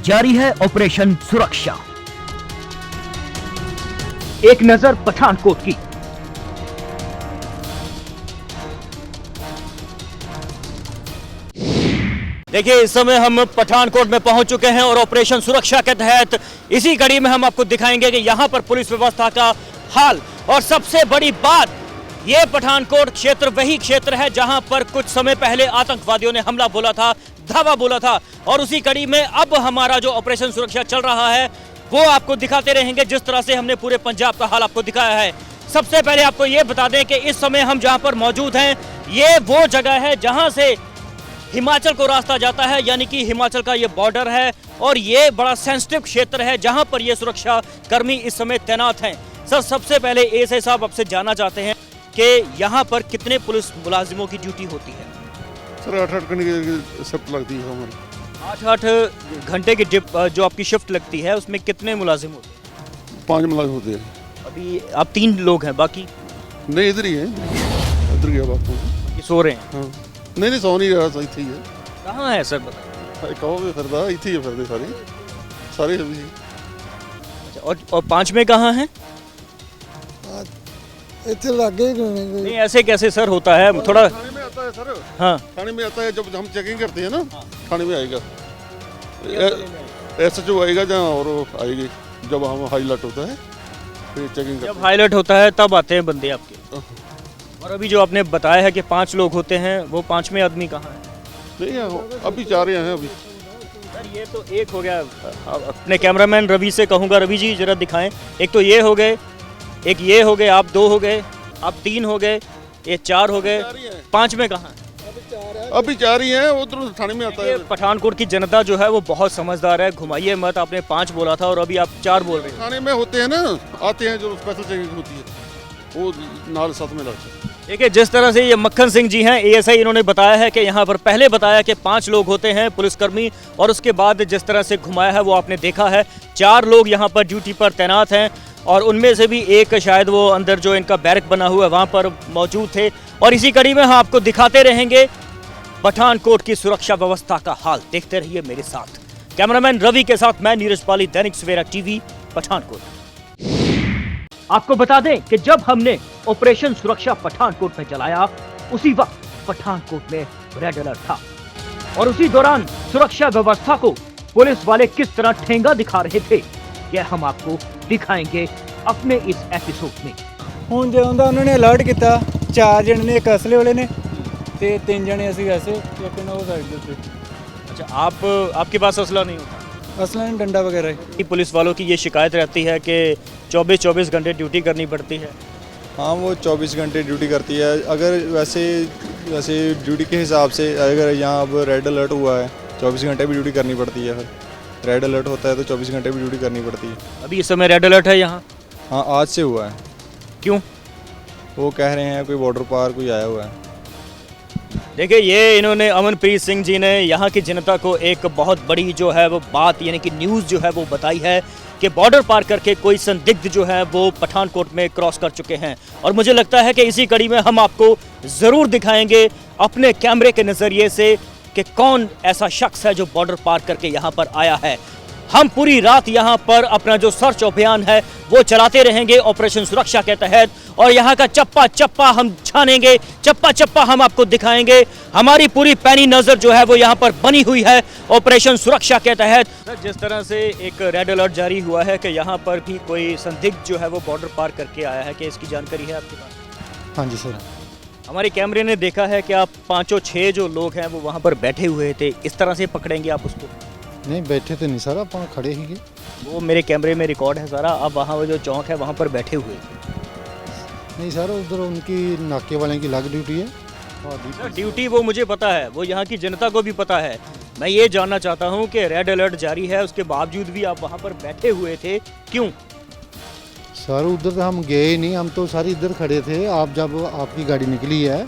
जारी है ऑपरेशन सुरक्षा। एक नजर पठानकोट की। देखिए, इस समय हम पठानकोट में पहुंच चुके हैं और ऑपरेशन सुरक्षा के तहत इसी कड़ी में हम आपको दिखाएंगे कि यहां पर पुलिस व्यवस्था का हाल। और सबसे बड़ी बात, ये पठानकोट क्षेत्र वही क्षेत्र है जहां पर कुछ समय पहले आतंकवादियों ने हमला बोला था, धावा बोला था। और उसी कड़ी में अब हमारा जो ऑपरेशन सुरक्षा चल रहा है वो आपको दिखाते रहेंगे, जिस तरह से हमने पूरे पंजाब का हाल आपको दिखाया है। सबसे पहले आपको ये बता दें कि इस समय हम जहां पर मौजूद हैं, ये वो जगह है जहां से हिमाचल को रास्ता जाता है, यानी कि हिमाचल का ये बॉर्डर है। और ये बड़ा सेंसिटिव क्षेत्र है जहां पर ये सुरक्षा कर्मी इस समय तैनात हैं। सर, सबसे पहले एएसआई साहब आपसे जानना चाहते हैं कि यहाँ पर कितने पुलिस मुलाजिमों की ड्यूटी होती है? सर 8-8 घंटे की शिफ्ट लगती है हमारी। 8-8 घंटे की जो आपकी शिफ्ट लगती है उसमें कितने मुलाजिम होते हैं? 5 मुलाजिम होते हैं। अभी आप 3 लोग हैं, बाकी? नहीं, इधर ही है, इधर गया बात। ये सो रहे हैं? हाँ, नहीं सो नहीं रहा, सही थी है। कहाँ है सर, बताइए। कहोगे फिरदा इतनी है, फिरदे सारे अभी। अच्छा, और 5 में कहाँ हैं? इतने लगे नहीं, ऐसे कैसे सर होता है थोड़ा? थाने में आता है सर। हाँ, थाने में आता है, जब हम चेकिंग करते हैं ना, थाने में आएगा, SHO आएगा जहाँ, और आएगी जब हम हाईलाइट होता है फिर चेकिंग। जब हाईलाइट होता है तब आते हैं बंदे आपके। और अभी जो आपने बताया है कि 5 लोग होते हैं, वो 5वें आदमी कहाँ है? नहीं, अभी 4 हैं अभी। सर, ये तो एक हो गया। अपने कैमरामैन रवि से कहूँगा, रवि जी जरा दिखाएं। एक तो ये हो गए, एक ये हो गए, आप 2 हो गए, आप 3 हो गए, ये 4 हो गए, 5 में कहाँ है? अभी 4 ही हैं, उधर थाने में आता है। पठानकोट की जनता जो है वो बहुत समझदार है, घुमाइए मत। आपने 5 बोला था और अभी आप 4 बोल रहे हैं। थाने में होते हैं ना, आते हैं जो स्पेशल चेकिंग होती है, वो नाल साथ में लगते हैं। देखिए, जिस तरह से ये मक्खन सिंह जी हैं एएसआई, इन्होंने बताया है कि यहाँ पर पहले बताया कि 5 लोग होते हैं पुलिसकर्मी, और उसके बाद जिस तरह से घुमाया है वो आपने देखा है। 4 लोग यहाँ पर ड्यूटी पर तैनात हैं और उनमें से भी एक शायद वो अंदर जो इनका बैरक बना हुआ है वहाँ पर मौजूद थे। और इसी कड़ी में हम आपको दिखाते रहेंगे पठानकोट की सुरक्षा व्यवस्था का हाल। देखते रहिए मेरे साथ। कैमरामैन रवि के साथ मैं नीरज पाली, दैनिक सवेरा टीवी, पठानकोट। आपको बता दें कि जब हमने ऑपरेशन सुरक्षा पठानकोट में चलाया, उसी वक्त पठानकोट में रेड अलर्ट था और उसी दौरान सुरक्षा व्यवस्था को पुलिस वाले किस तरह ठेंगा दिखा रहे थे, यह हम आपको दिखाएंगे अपने इस एपिसोड में। ਹੁਣ ਜਦੋਂ ਦਾ ਉਹਨਾਂ ਨੇ ਅਲਰਟ ਕੀਤਾ, 4 ਜਣੇ ਨੇ, ਇੱਕ ਅਸਲੇ ਵਾਲੇ ਨੇ ਤੇ 3 ਜਣੇ ਅਸੀਂ ਵੈਸੇ, ਇੱਕ ਨਾ ਉਹ ਸਾਈਡ ਦੇ ਉੱਤੇ। अच्छा, आपके पास असला नहीं होता? असला ने डंडा वगैरह है। पुलिस वालों की ये शिकायत रहती है कि 24-24 घंटे ड्यूटी करनी पड़ती है। हाँ, वो 24 घंटे ड्यूटी करती है। अगर वैसे ड्यूटी के हिसाब से अगर यहाँ अब रेड अलर्ट हुआ है, 24 घंटे भी ड्यूटी करनी पड़ती है। फिर रेड अलर्ट होता है तो 24 घंटे भी ड्यूटी करनी पड़ती है। अभी इस समय रेड अलर्ट है यहाँ? हाँ, आज से हुआ है। क्यों? वो कह रहे हैं कोई बॉर्डर पार कोई आया हुआ है। देखिए, ये इन्होंने अमनप्रीत सिंह जी ने यहाँ की जनता को एक बहुत बड़ी जो है वो बात, यानी कि न्यूज़ जो है वो बताई है कि बॉर्डर पार करके कोई संदिग्ध जो है वो पठानकोट में क्रॉस कर चुके हैं। और मुझे लगता है कि इसी कड़ी में हम आपको ज़रूर दिखाएंगे अपने कैमरे के नज़रिए से कि कौन ऐसा शख्स है जो बॉर्डर पार करके यहाँ पर आया है। हम पूरी रात यहाँ पर अपना जो सर्च अभियान है वो चलाते रहेंगे ऑपरेशन सुरक्षा के तहत, और यहाँ का चप्पा चप्पा हम छानेंगे, चप्पा चप्पा हम आपको दिखाएंगे। हमारी पूरी पैनी नज़र जो है वो यहाँ पर बनी हुई है ऑपरेशन सुरक्षा के तहत। जिस तरह से एक रेड अलर्ट जारी हुआ है कि यहाँ पर भी कोई संदिग्ध जो है वो बॉर्डर पार करके आया है, कि इसकी जानकारी है आपके पास? हाँ जी सर। हमारे कैमरे ने देखा है कि आप 5-6 जो लोग हैं वो वहाँ पर बैठे हुए थे, इस तरह से पकड़ेंगे आप उसको? नहीं बैठे तो नहीं सर, आप खड़े ही। वो मेरे कैमरे में रिकॉर्ड है सारा। अब वहाँ वो जो चौक है वहाँ पर बैठे हुए थे। नहीं सर, उधर उनकी नाके वाले की अलग ड्यूटी है। सर, ड्यूटी वो मुझे पता है, वो यहाँ की जनता को भी पता है। मैं ये जानना चाहता हूँ कि रेड अलर्ट जारी है, उसके बावजूद भी आप वहाँ पर बैठे हुए थे, क्यों? सर उधर तो हम गए नहीं, हम तो सारे इधर खड़े थे। आप जब आपकी गाड़ी निकली है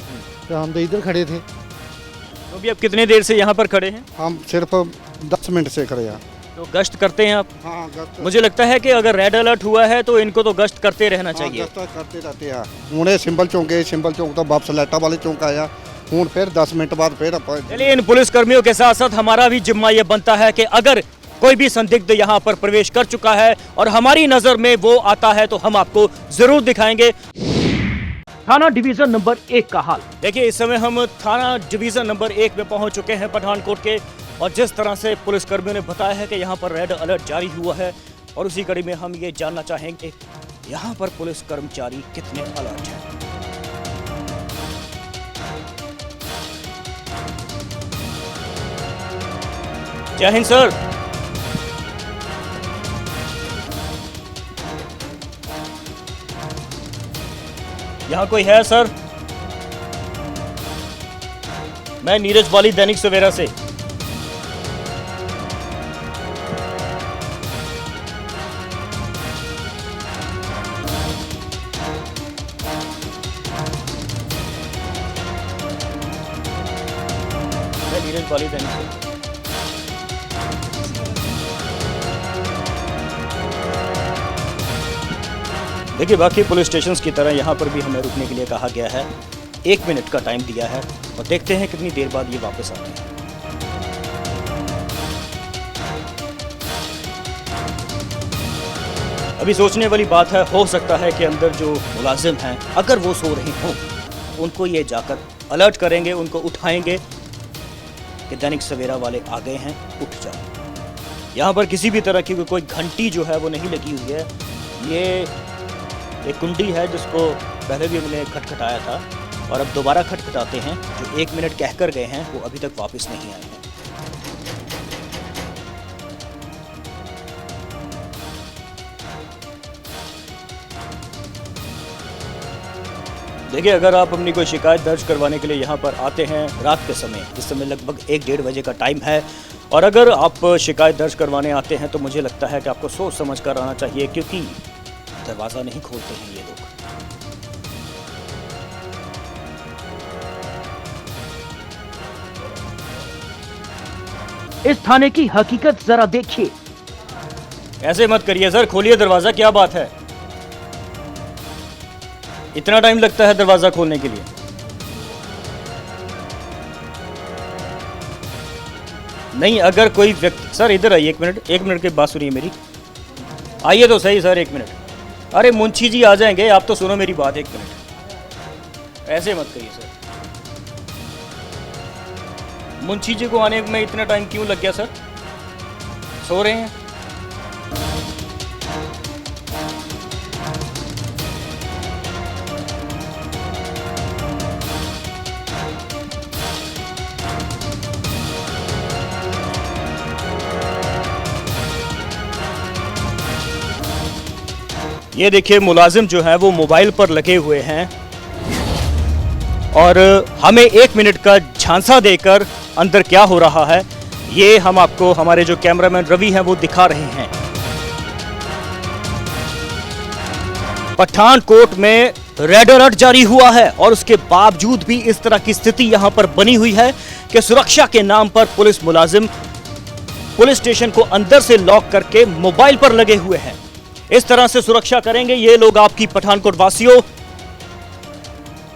तो हम तो इधर खड़े थे। तो अभी आप कितने देर से यहाँ पर खड़े हैं? हम सिर्फ 10 मिनट से खड़े हैं। तो गश्त करते हैं आप? हाँ, गश्त। मुझे लगता है कि अगर रेड अलर्ट हुआ है तो इनको तो गश्त करते रहना चाहिए। गश्त करते रहते हैं। हुणे सिंबल चौक गए, सिंबल चौक तो वापस लाइटा वाले चौक आया, फिर 10 मिनट बाद फिर चलिए, इन पुलिस कर्मियों के साथ साथ हमारा भी जिम्मा ये बनता है कि अगर कोई भी संदिग्ध यहाँ पर प्रवेश कर चुका है और हमारी नजर में वो आता है तो हम आपको जरूर दिखाएंगे। थाना डिवीजन नंबर 1 का हाल देखिए, इस समय हम थाना डिवीजन नंबर 1 में पहुंच चुके हैं पठानकोट के, और जिस तरह से पुलिसकर्मियों ने बताया है कि यहाँ पर रेड अलर्ट जारी हुआ है, और उसी कड़ी में हम ये जानना चाहेंगे यहाँ पर पुलिस कर्मचारी कितने अलर्ट हैं। जय हिंद सर। यहाँ कोई है सर? मैं नीरज वाली दैनिक सवेरा से। मैं नीरज वाली दैनिक सवेरा। देखिए, बाकी पुलिस स्टेशंस की तरह यहाँ पर भी हमें रुकने के लिए कहा गया है। 1 मिनट का टाइम दिया है और देखते हैं कितनी देर बाद ये वापस आते हैं। अभी सोचने वाली बात है, हो सकता है कि अंदर जो मुलाजिम हैं अगर वो सो रहे हों, उनको ये जाकर अलर्ट करेंगे, उनको उठाएंगे कि दैनिक सवेरा वाले आ गए हैं, उठ जाओ। यहाँ पर किसी भी तरह की कोई घंटी जो है वो नहीं लगी हुई है। ये एक कुंडी है जिसको पहले भी हमने खटखटाया था और अब दोबारा खटखटाते हैं। जो 1 मिनट कहकर गए हैं वो अभी तक वापस नहीं आए हैं। देखिए, अगर आप अपनी कोई शिकायत दर्ज करवाने के लिए यहाँ पर आते हैं रात के समय, इस समय लगभग 1-1:30 बजे का टाइम है, और अगर आप शिकायत दर्ज करवाने आते हैं तो मुझे लगता है कि आपको सोच समझ कर आना चाहिए, क्योंकि दरवाज़ा नहीं खोलते हैं ये लोग। इस थाने की हकीकत जरा देखिए। ऐसे मत करिए सर, खोलिए दरवाजा, क्या बात है? इतना टाइम लगता है दरवाजा खोलने के लिए? नहीं, अगर कोई व्यक्ति, सर इधर आइए 1 मिनट की बात सुनिए मेरी। आइए तो सही सर, 1 मिनट। अरे मुंशी जी आ जाएंगे, आप तो सुनो मेरी बात 1 मिनट। ऐसे मत करिए सर। मुंशी जी को आने में इतना टाइम क्यों लग गया सर? सो रहे हैं? ये देखिए, मुलाजिम जो है वो मोबाइल पर लगे हुए हैं और हमें 1 मिनट का झांसा देकर अंदर क्या हो रहा है ये हम आपको, हमारे जो कैमरामैन रवि हैं वो दिखा रहे हैं। पठानकोट में रेड अलर्ट जारी हुआ है और उसके बावजूद भी इस तरह की स्थिति यहां पर बनी हुई है कि सुरक्षा के नाम पर पुलिस मुलाजिम पुलिस स्टेशन को अंदर से लॉक करके मोबाइल पर लगे हुए हैं। इस तरह से सुरक्षा करेंगे ये लोग आपकी पठानकोट वासियों?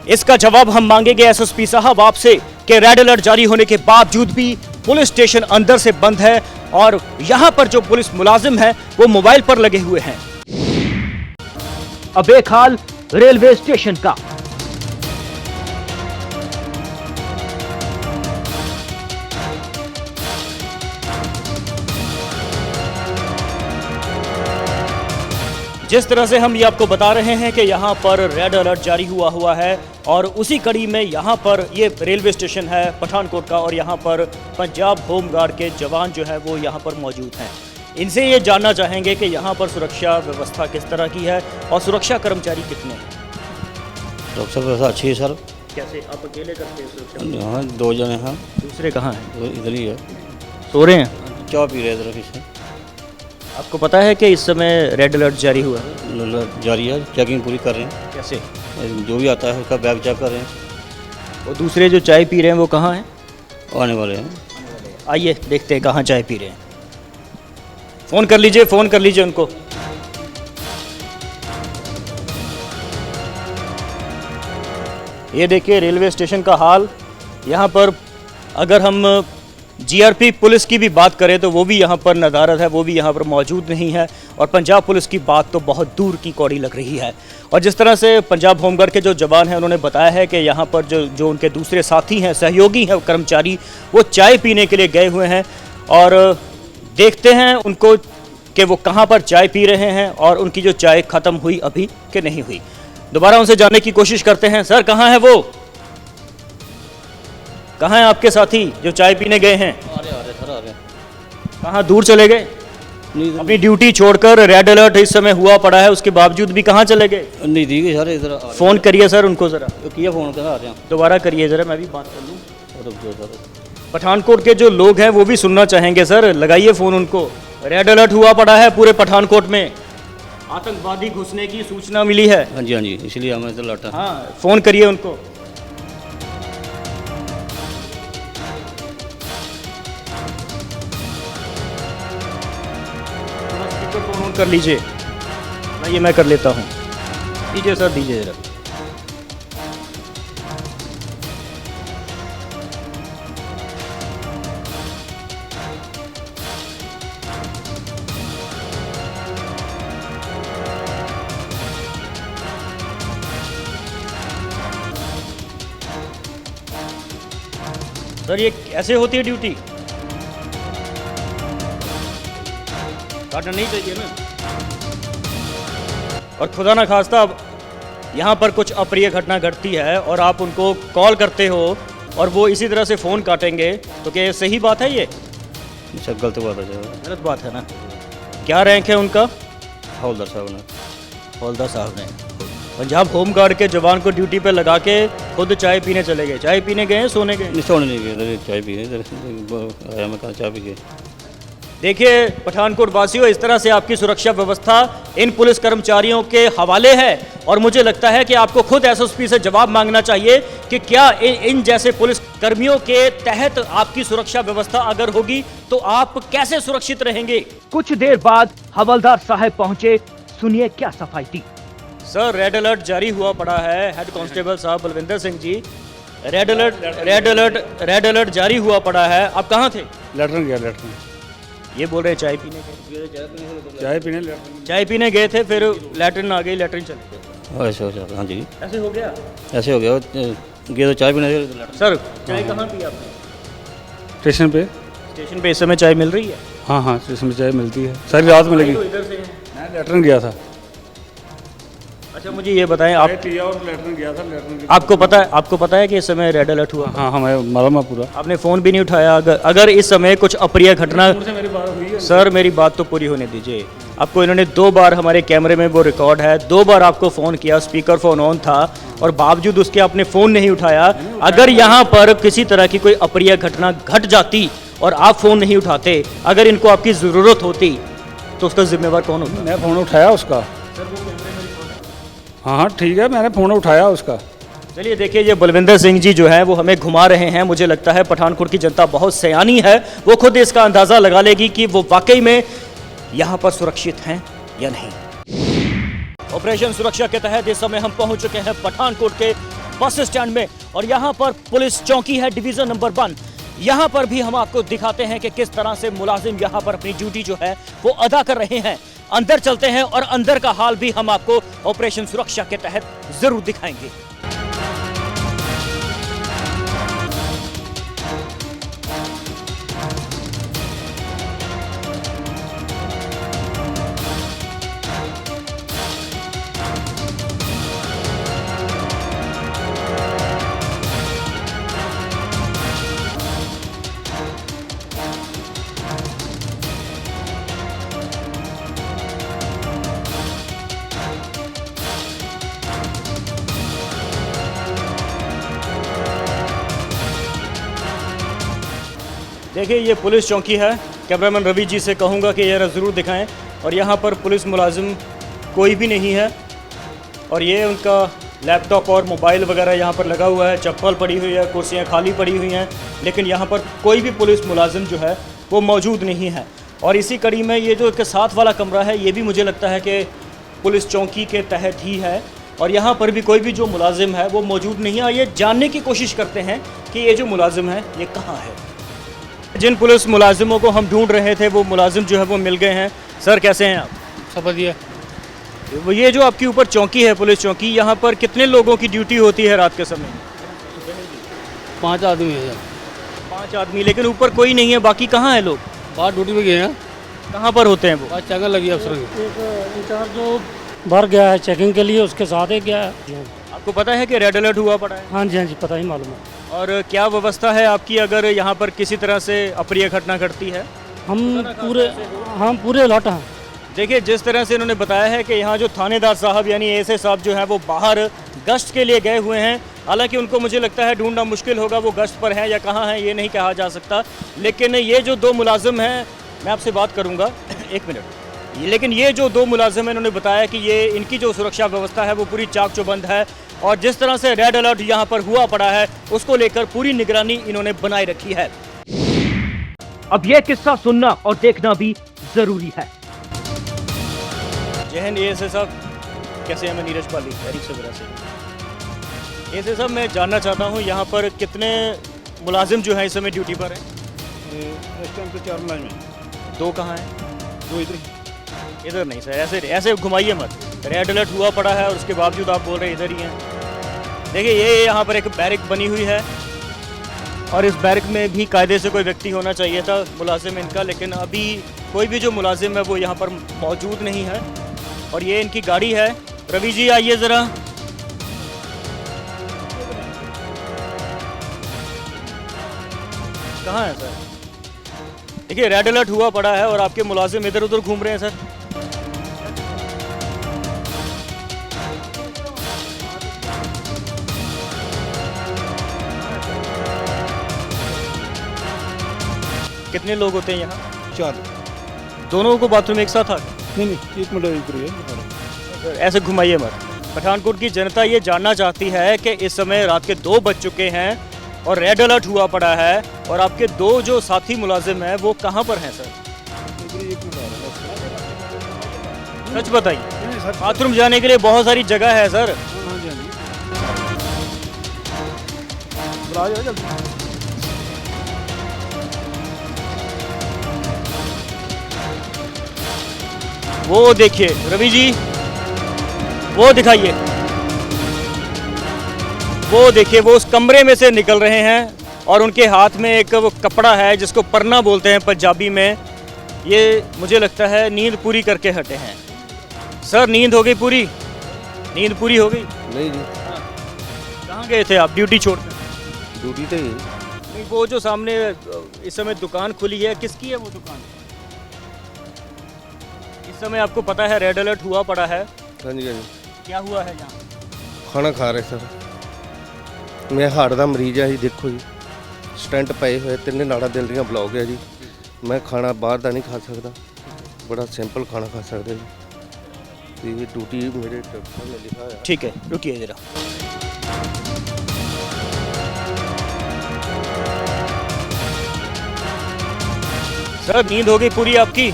इसका जवाब हम मांगेंगे एसएसपी साहब आपसे कि रेड अलर्ट जारी होने के बावजूद भी पुलिस स्टेशन अंदर से बंद है और यहां पर जो पुलिस मुलाजिम है वो मोबाइल पर लगे हुए हैं। अब एक हाल रेलवे स्टेशन का। जिस तरह से हम ये आपको बता रहे हैं कि यहाँ पर रेड अलर्ट जारी हुआ है और उसी कड़ी में यहाँ पर ये रेलवे स्टेशन है पठानकोट का और यहाँ पर पंजाब होम गार्ड के जवान जो है वो यहाँ पर मौजूद हैं। इनसे ये जानना चाहेंगे कि यहाँ पर सुरक्षा व्यवस्था किस तरह की है और सुरक्षा कर्मचारी कितने हैं। सुरक्षा व्यवस्था अच्छी है सर। कैसे आप अकेले करते हैं सुरक्षा? हाँ 2 जने हैं। दूसरे कहाँ हैं? इधर ही है, सो रहे हैं, चाय पी रहे इधर किसी। आपको पता है कि इस समय रेड अलर्ट जारी हुआ है? जारी है, चेकिंग पूरी कर रहे हैं। कैसे? जो भी आता है उसका बैग चेक कर रहे हैं। और दूसरे जो चाय पी रहे हैं वो कहाँ हैं? आने वाले हैं। आइए देखते हैं कहाँ चाय पी रहे हैं। फ़ोन कर लीजिए उनको। ये देखिए रेलवे स्टेशन का हाल। यहाँ पर अगर हम जीआरपी पुलिस की भी बात करें तो वो भी यहाँ पर नदारद है, वो भी यहाँ पर मौजूद नहीं है। और पंजाब पुलिस की बात तो बहुत दूर की कौड़ी लग रही है। और जिस तरह से पंजाब होमगार्ड के जो जवान हैं उन्होंने बताया है कि यहाँ पर जो उनके दूसरे साथी हैं, सहयोगी हैं, कर्मचारी, वो चाय पीने के लिए गए हुए हैं। और देखते हैं उनको कि वो कहाँ पर चाय पी रहे हैं और उनकी जो चाय ख़त्म हुई अभी कि नहीं हुई। दोबारा उनसे जानने की कोशिश करते हैं। सर, कहाँ है वो? कहाँ हैं आपके साथी जो चाय पीने गए हैं? आ रहे सर, आ रहे। कहाँ दूर चले गए? नहीं अपनी ड्यूटी छोड़कर रेड अलर्ट इस समय हुआ पड़ा है, उसके बावजूद भी कहाँ चले गए? नहीं दी गई सर, इधर आ रहे। फ़ोन करिए सर उनको ज़रा, तो किया फ़ोन कर आ रहे हैं। दोबारा करिए ज़रा, मैं भी बात कर लूँ। रुक जाओ सर। पठानकोट के जो लोग हैं वो भी सुनना चाहेंगे सर, लगाइए फ़ोन उनको। रेड अलर्ट हुआ पड़ा है पूरे पठानकोट में, आतंकवादी घुसने की सूचना मिली है। हाँ जी, इसलिए हमें इधर लौटा। हाँ, फ़ोन करिए उनको। फ़ोन ऑन कर लीजिए ना, ये मैं कर लेता हूँ। दीजिए सर, दीजिए ज़रा। सर, ये कैसे होती है ड्यूटी? काटना नहीं चाहिए ना। और खुदा ना खास्ता अब यहाँ पर कुछ अप्रिय घटना घटती है और आप उनको कॉल करते हो और वो इसी तरह से फ़ोन काटेंगे, तो क्या ये सही बात है? ये अच्छा, गलत बात है सर। गलत बात है ना। क्या रैंक है उनका? हवलदार साहब ने। हवलदार साहब ने पंजाब होमगार्ड के जवान को ड्यूटी पे लगा के खुद चाय पीने चले गए। चाय पीने गए हैं, सोने गए? नहीं, सोने नहीं गए, इधर चाय पी गए। इधर आया मैं कहा चाय पी गए। देखिए पठानकोट वासियों, इस तरह से आपकी सुरक्षा व्यवस्था इन पुलिस कर्मचारियों के हवाले है और मुझे लगता है कि आपको खुद एसएसपी से जवाब मांगना चाहिए कि क्या इन जैसे पुलिस कर्मियों के तहत आपकी सुरक्षा व्यवस्था अगर होगी तो आप कैसे सुरक्षित रहेंगे। कुछ देर बाद हवलदार साहब पहुंचे, सुनिए क्या सफाई दी। सर, रेड अलर्ट जारी हुआ पड़ा है। हेड कांस्टेबल साहब बलविंदर सिंह जी, रेड अलर्ट जारी हुआ पड़ा है। आप कहाँ थे? लैटरिन गया, लैटरिन। ये बोल रहे हैं चाय पीने गए। चाय पीने लैटरिन। चाय पीने गए थे, फिर लैटरिन आ गई, लैटरिन चले गए। ऐसे हो जाता। हाँ जी, ऐसे हो गया। ऐसे हो गया। गए तो चाय पीने गए। सर, चाय कहाँ पी आपने? स्टेशन पे। स्टेशन पे इस समय चाय मिल रही है? हाँ, स्टेशन पे चाय मिलती है, सारी रात मिलेगी। तो इधर से हैं। मैं लैटरिन गया था। अच्छा, मुझे ये बताएं, आप पिया और लैटरिन गया था। लैटरिन आपको पता है कि इस समय रेड अलर्ट हुआ? हाँ, हमें मालूम है पूरा। आपने फ़ोन भी नहीं उठाया। अगर इस समय कुछ अप्रिय घटना, मेरी बात हुई है। सर मेरी बात तो पूरी होने दीजिए। आपको इन्होंने 2 बार, हमारे कैमरे में वो रिकॉर्ड है, 2 बार आपको फ़ोन किया, स्पीकर फ़ोन ऑन था और बावजूद उसके आपने फ़ोन नहीं उठाया। अगर यहाँ पर किसी तरह की कोई अप्रिय घटना घट जाती और आप फ़ोन नहीं उठाते, अगर इनको आपकी ज़रूरत होती तो उसका जिम्मेवार कौन होता? मैं फ़ोन उठाया उसका। हाँ, ठीक है, मैंने फ़ोन उठाया उसका। चलिए देखिए, ये बलविंदर सिंह जी जो है वो हमें घुमा रहे हैं। मुझे लगता है पठानकोट की जनता बहुत सयानी है, वो खुद इसका अंदाज़ा लगा लेगी कि वो वाकई में यहाँ पर सुरक्षित हैं या नहीं। ऑपरेशन सुरक्षा के तहत इस समय हम पहुंच चुके हैं पठानकोट के बस स्टैंड में और यहाँ पर पुलिस चौकी है, डिवीज़न नंबर 1। यहाँ पर भी हम आपको दिखाते हैं कि किस तरह से मुलाजिम यहाँ पर अपनी ड्यूटी जो है वो अदा कर रहे हैं। अंदर चलते हैं और अंदर का हाल भी हम आपको ऑपरेशन सुरक्षा के तहत जरूर दिखाएंगे। देखिए, ये पुलिस चौकी है। कैमरामैन रवि जी से कहूँगा कि ये ज़रूर दिखाएं। और यहाँ पर पुलिस मुलाजिम कोई भी नहीं है और ये उनका लैपटॉप और मोबाइल वगैरह यहाँ पर लगा हुआ है, चप्पल पड़ी हुई है, कुर्सियाँ खाली पड़ी हुई हैं, लेकिन यहाँ पर कोई भी पुलिस मुलाजिम जो है वो मौजूद नहीं है। और इसी कड़ी में ये जो एक साथ वाला कमरा है, ये भी मुझे लगता है कि पुलिस चौकी के तहत ही है और यहाँ पर भी कोई भी जो मुलाजिम है वो मौजूद नहीं है। ये जानने की कोशिश करते हैं कि ये जो मुलाजिम है ये कहाँ है। जिन पुलिस मुलाजिमों को हम ढूंढ रहे थे वो मुलाजिम जो है वो मिल गए हैं। सर कैसे हैं आप? सब बढ़िया। वो ये जो आपके ऊपर चौकी है, पुलिस चौकी, यहाँ पर कितने लोगों की ड्यूटी होती है रात के समय? 5 आदमी है। 5 आदमी, लेकिन ऊपर कोई नहीं है, बाकी कहाँ है लोग? बाहर ड्यूटी में गए हैं। कहाँ पर होते हैं वो? आज चैनल लगी अफसर की। एक इंचार्ज जो बाहर गया है चेकिंग के लिए, उसके साथ ही गया है। आपको पता है कि रेड अलर्ट हुआ पड़ा है? हाँ जी पता ही मालूम है। और क्या व्यवस्था है आपकी अगर यहाँ पर किसी तरह से अप्रिय घटना घटती है? हम पूरे अलर्ट हैं। देखिए, जिस तरह से इन्होंने बताया है कि यहाँ जो थानेदार साहब यानी एएसआई साहब जो हैं वो बाहर गश्त के लिए गए हुए हैं। हालांकि उनको मुझे लगता है ढूंढना मुश्किल होगा, वो गश्त पर हैं या कहाँ हैं ये नहीं कहा जा सकता। लेकिन ये जो 2 मुलाजिम हैं, मैं आपसे बात करूँगा 1 मिनट। लेकिन ये जो 2 मुलाजिम हैं, इन्होंने बताया कि ये इनकी जो सुरक्षा व्यवस्था है वो पूरी चाक चौबंद है और जिस तरह से रेड अलर्ट यहाँ पर हुआ पड़ा है उसको लेकर पूरी निगरानी इन्होंने बनाए रखी है। अब यह किस्सा सुनना और देखना भी जरूरी है। जय हिंद एएसआई साहब, कैसे हैं? मैं नीरज पाली, तहरीक सवेरा से। एएसआई साहब, मैं जानना चाहता हूँ यहाँ पर कितने मुलाजिम जो हैं इस समय ड्यूटी पर हैं? इस टाइम पे 4 मुलाजिम हैं। 2 कहाँ हैं? 2 इधर। इधर नहीं सर, ऐसे घुमाइए मत। रेड अलर्ट हुआ पड़ा है और उसके बावजूद आप बोल रहे हैं इधर ही हैं। देखिए, ये यहाँ पर एक बैरिक बनी हुई है और इस बैरिक में भी कायदे से कोई व्यक्ति होना चाहिए था मुलाजिम इनका, लेकिन अभी कोई भी जो मुलाजिम है वो यहाँ पर मौजूद नहीं है। और ये इनकी गाड़ी है। रवि जी आइए ज़रा। कहाँ है सर? देखिए, रेड अलर्ट हुआ पड़ा है और आपके मुलाजिम इधर उधर घूम रहे हैं सर। कितने लोग होते हैं यहाँ? 4। दोनों को बाथरूम एक साथ आ गए? नहीं, 1 मिनट इधर है। ऐसे घुमाइए मत। पठानकोट की जनता ये जानना चाहती है कि इस समय रात के 2 बज चुके हैं और रेड अलर्ट हुआ पड़ा है और आपके 2 जो साथी मुलाजिम हैं वो कहाँ पर हैं सर? सच बताइए। बाथरूम जाने के लिए बहुत सारी जगह है सर। वो देखिए रवि जी, वो दिखाइए। वो देखिए, वो उस कमरे में से निकल रहे हैं और उनके हाथ में एक वो कपड़ा है जिसको परना बोलते हैं पंजाबी में। ये मुझे लगता है नींद पूरी करके हटे हैं। सर, नींद हो गई पूरी? नींद पूरी हो गई? नहीं जी। कहाँ गए थे आप ड्यूटी छोड़कर? ड्यूटी पे ही। नहीं, वो जो सामने इस समय दुकान खुली है, किसकी है वो दुकान? इस समय आपको पता है रेड अलर्ट हुआ पड़ा है। हाँ जी। क्या हुआ है यहाँ? खाना खा रहे सर। मैं हार्ट ਦਾ ਮਰੀਜ਼ ਹਾਂ ਜੀ। ਦੇਖੋ ਜੀ, ਸਟੈਂਟ ਪਏ ਹੋਏ, 3 ਨਾੜਾਂ ਦਿਲ ਦੀਆਂ ਬਲੌਕ ਹੈ ਜੀ। ਮੈਂ ਖਾਣਾ ਬਾਹਰ ਦਾ ਨਹੀਂ ਖਾ ਸਕਦਾ, ਬੜਾ ਸਿੰਪਲ ਖਾਣਾ ਖਾ ਸਕਦਾ ਜੀ। ਤੇ ਇਹ ਡਿਊਟੀ ਮੇਰੇ ਡਾਕਟਰ ਨੇ ਲਿਖਾ ਹੋਇਆ। ठीक है, रुकिए जरा। सर, नींद हो गई पूरी आपकी?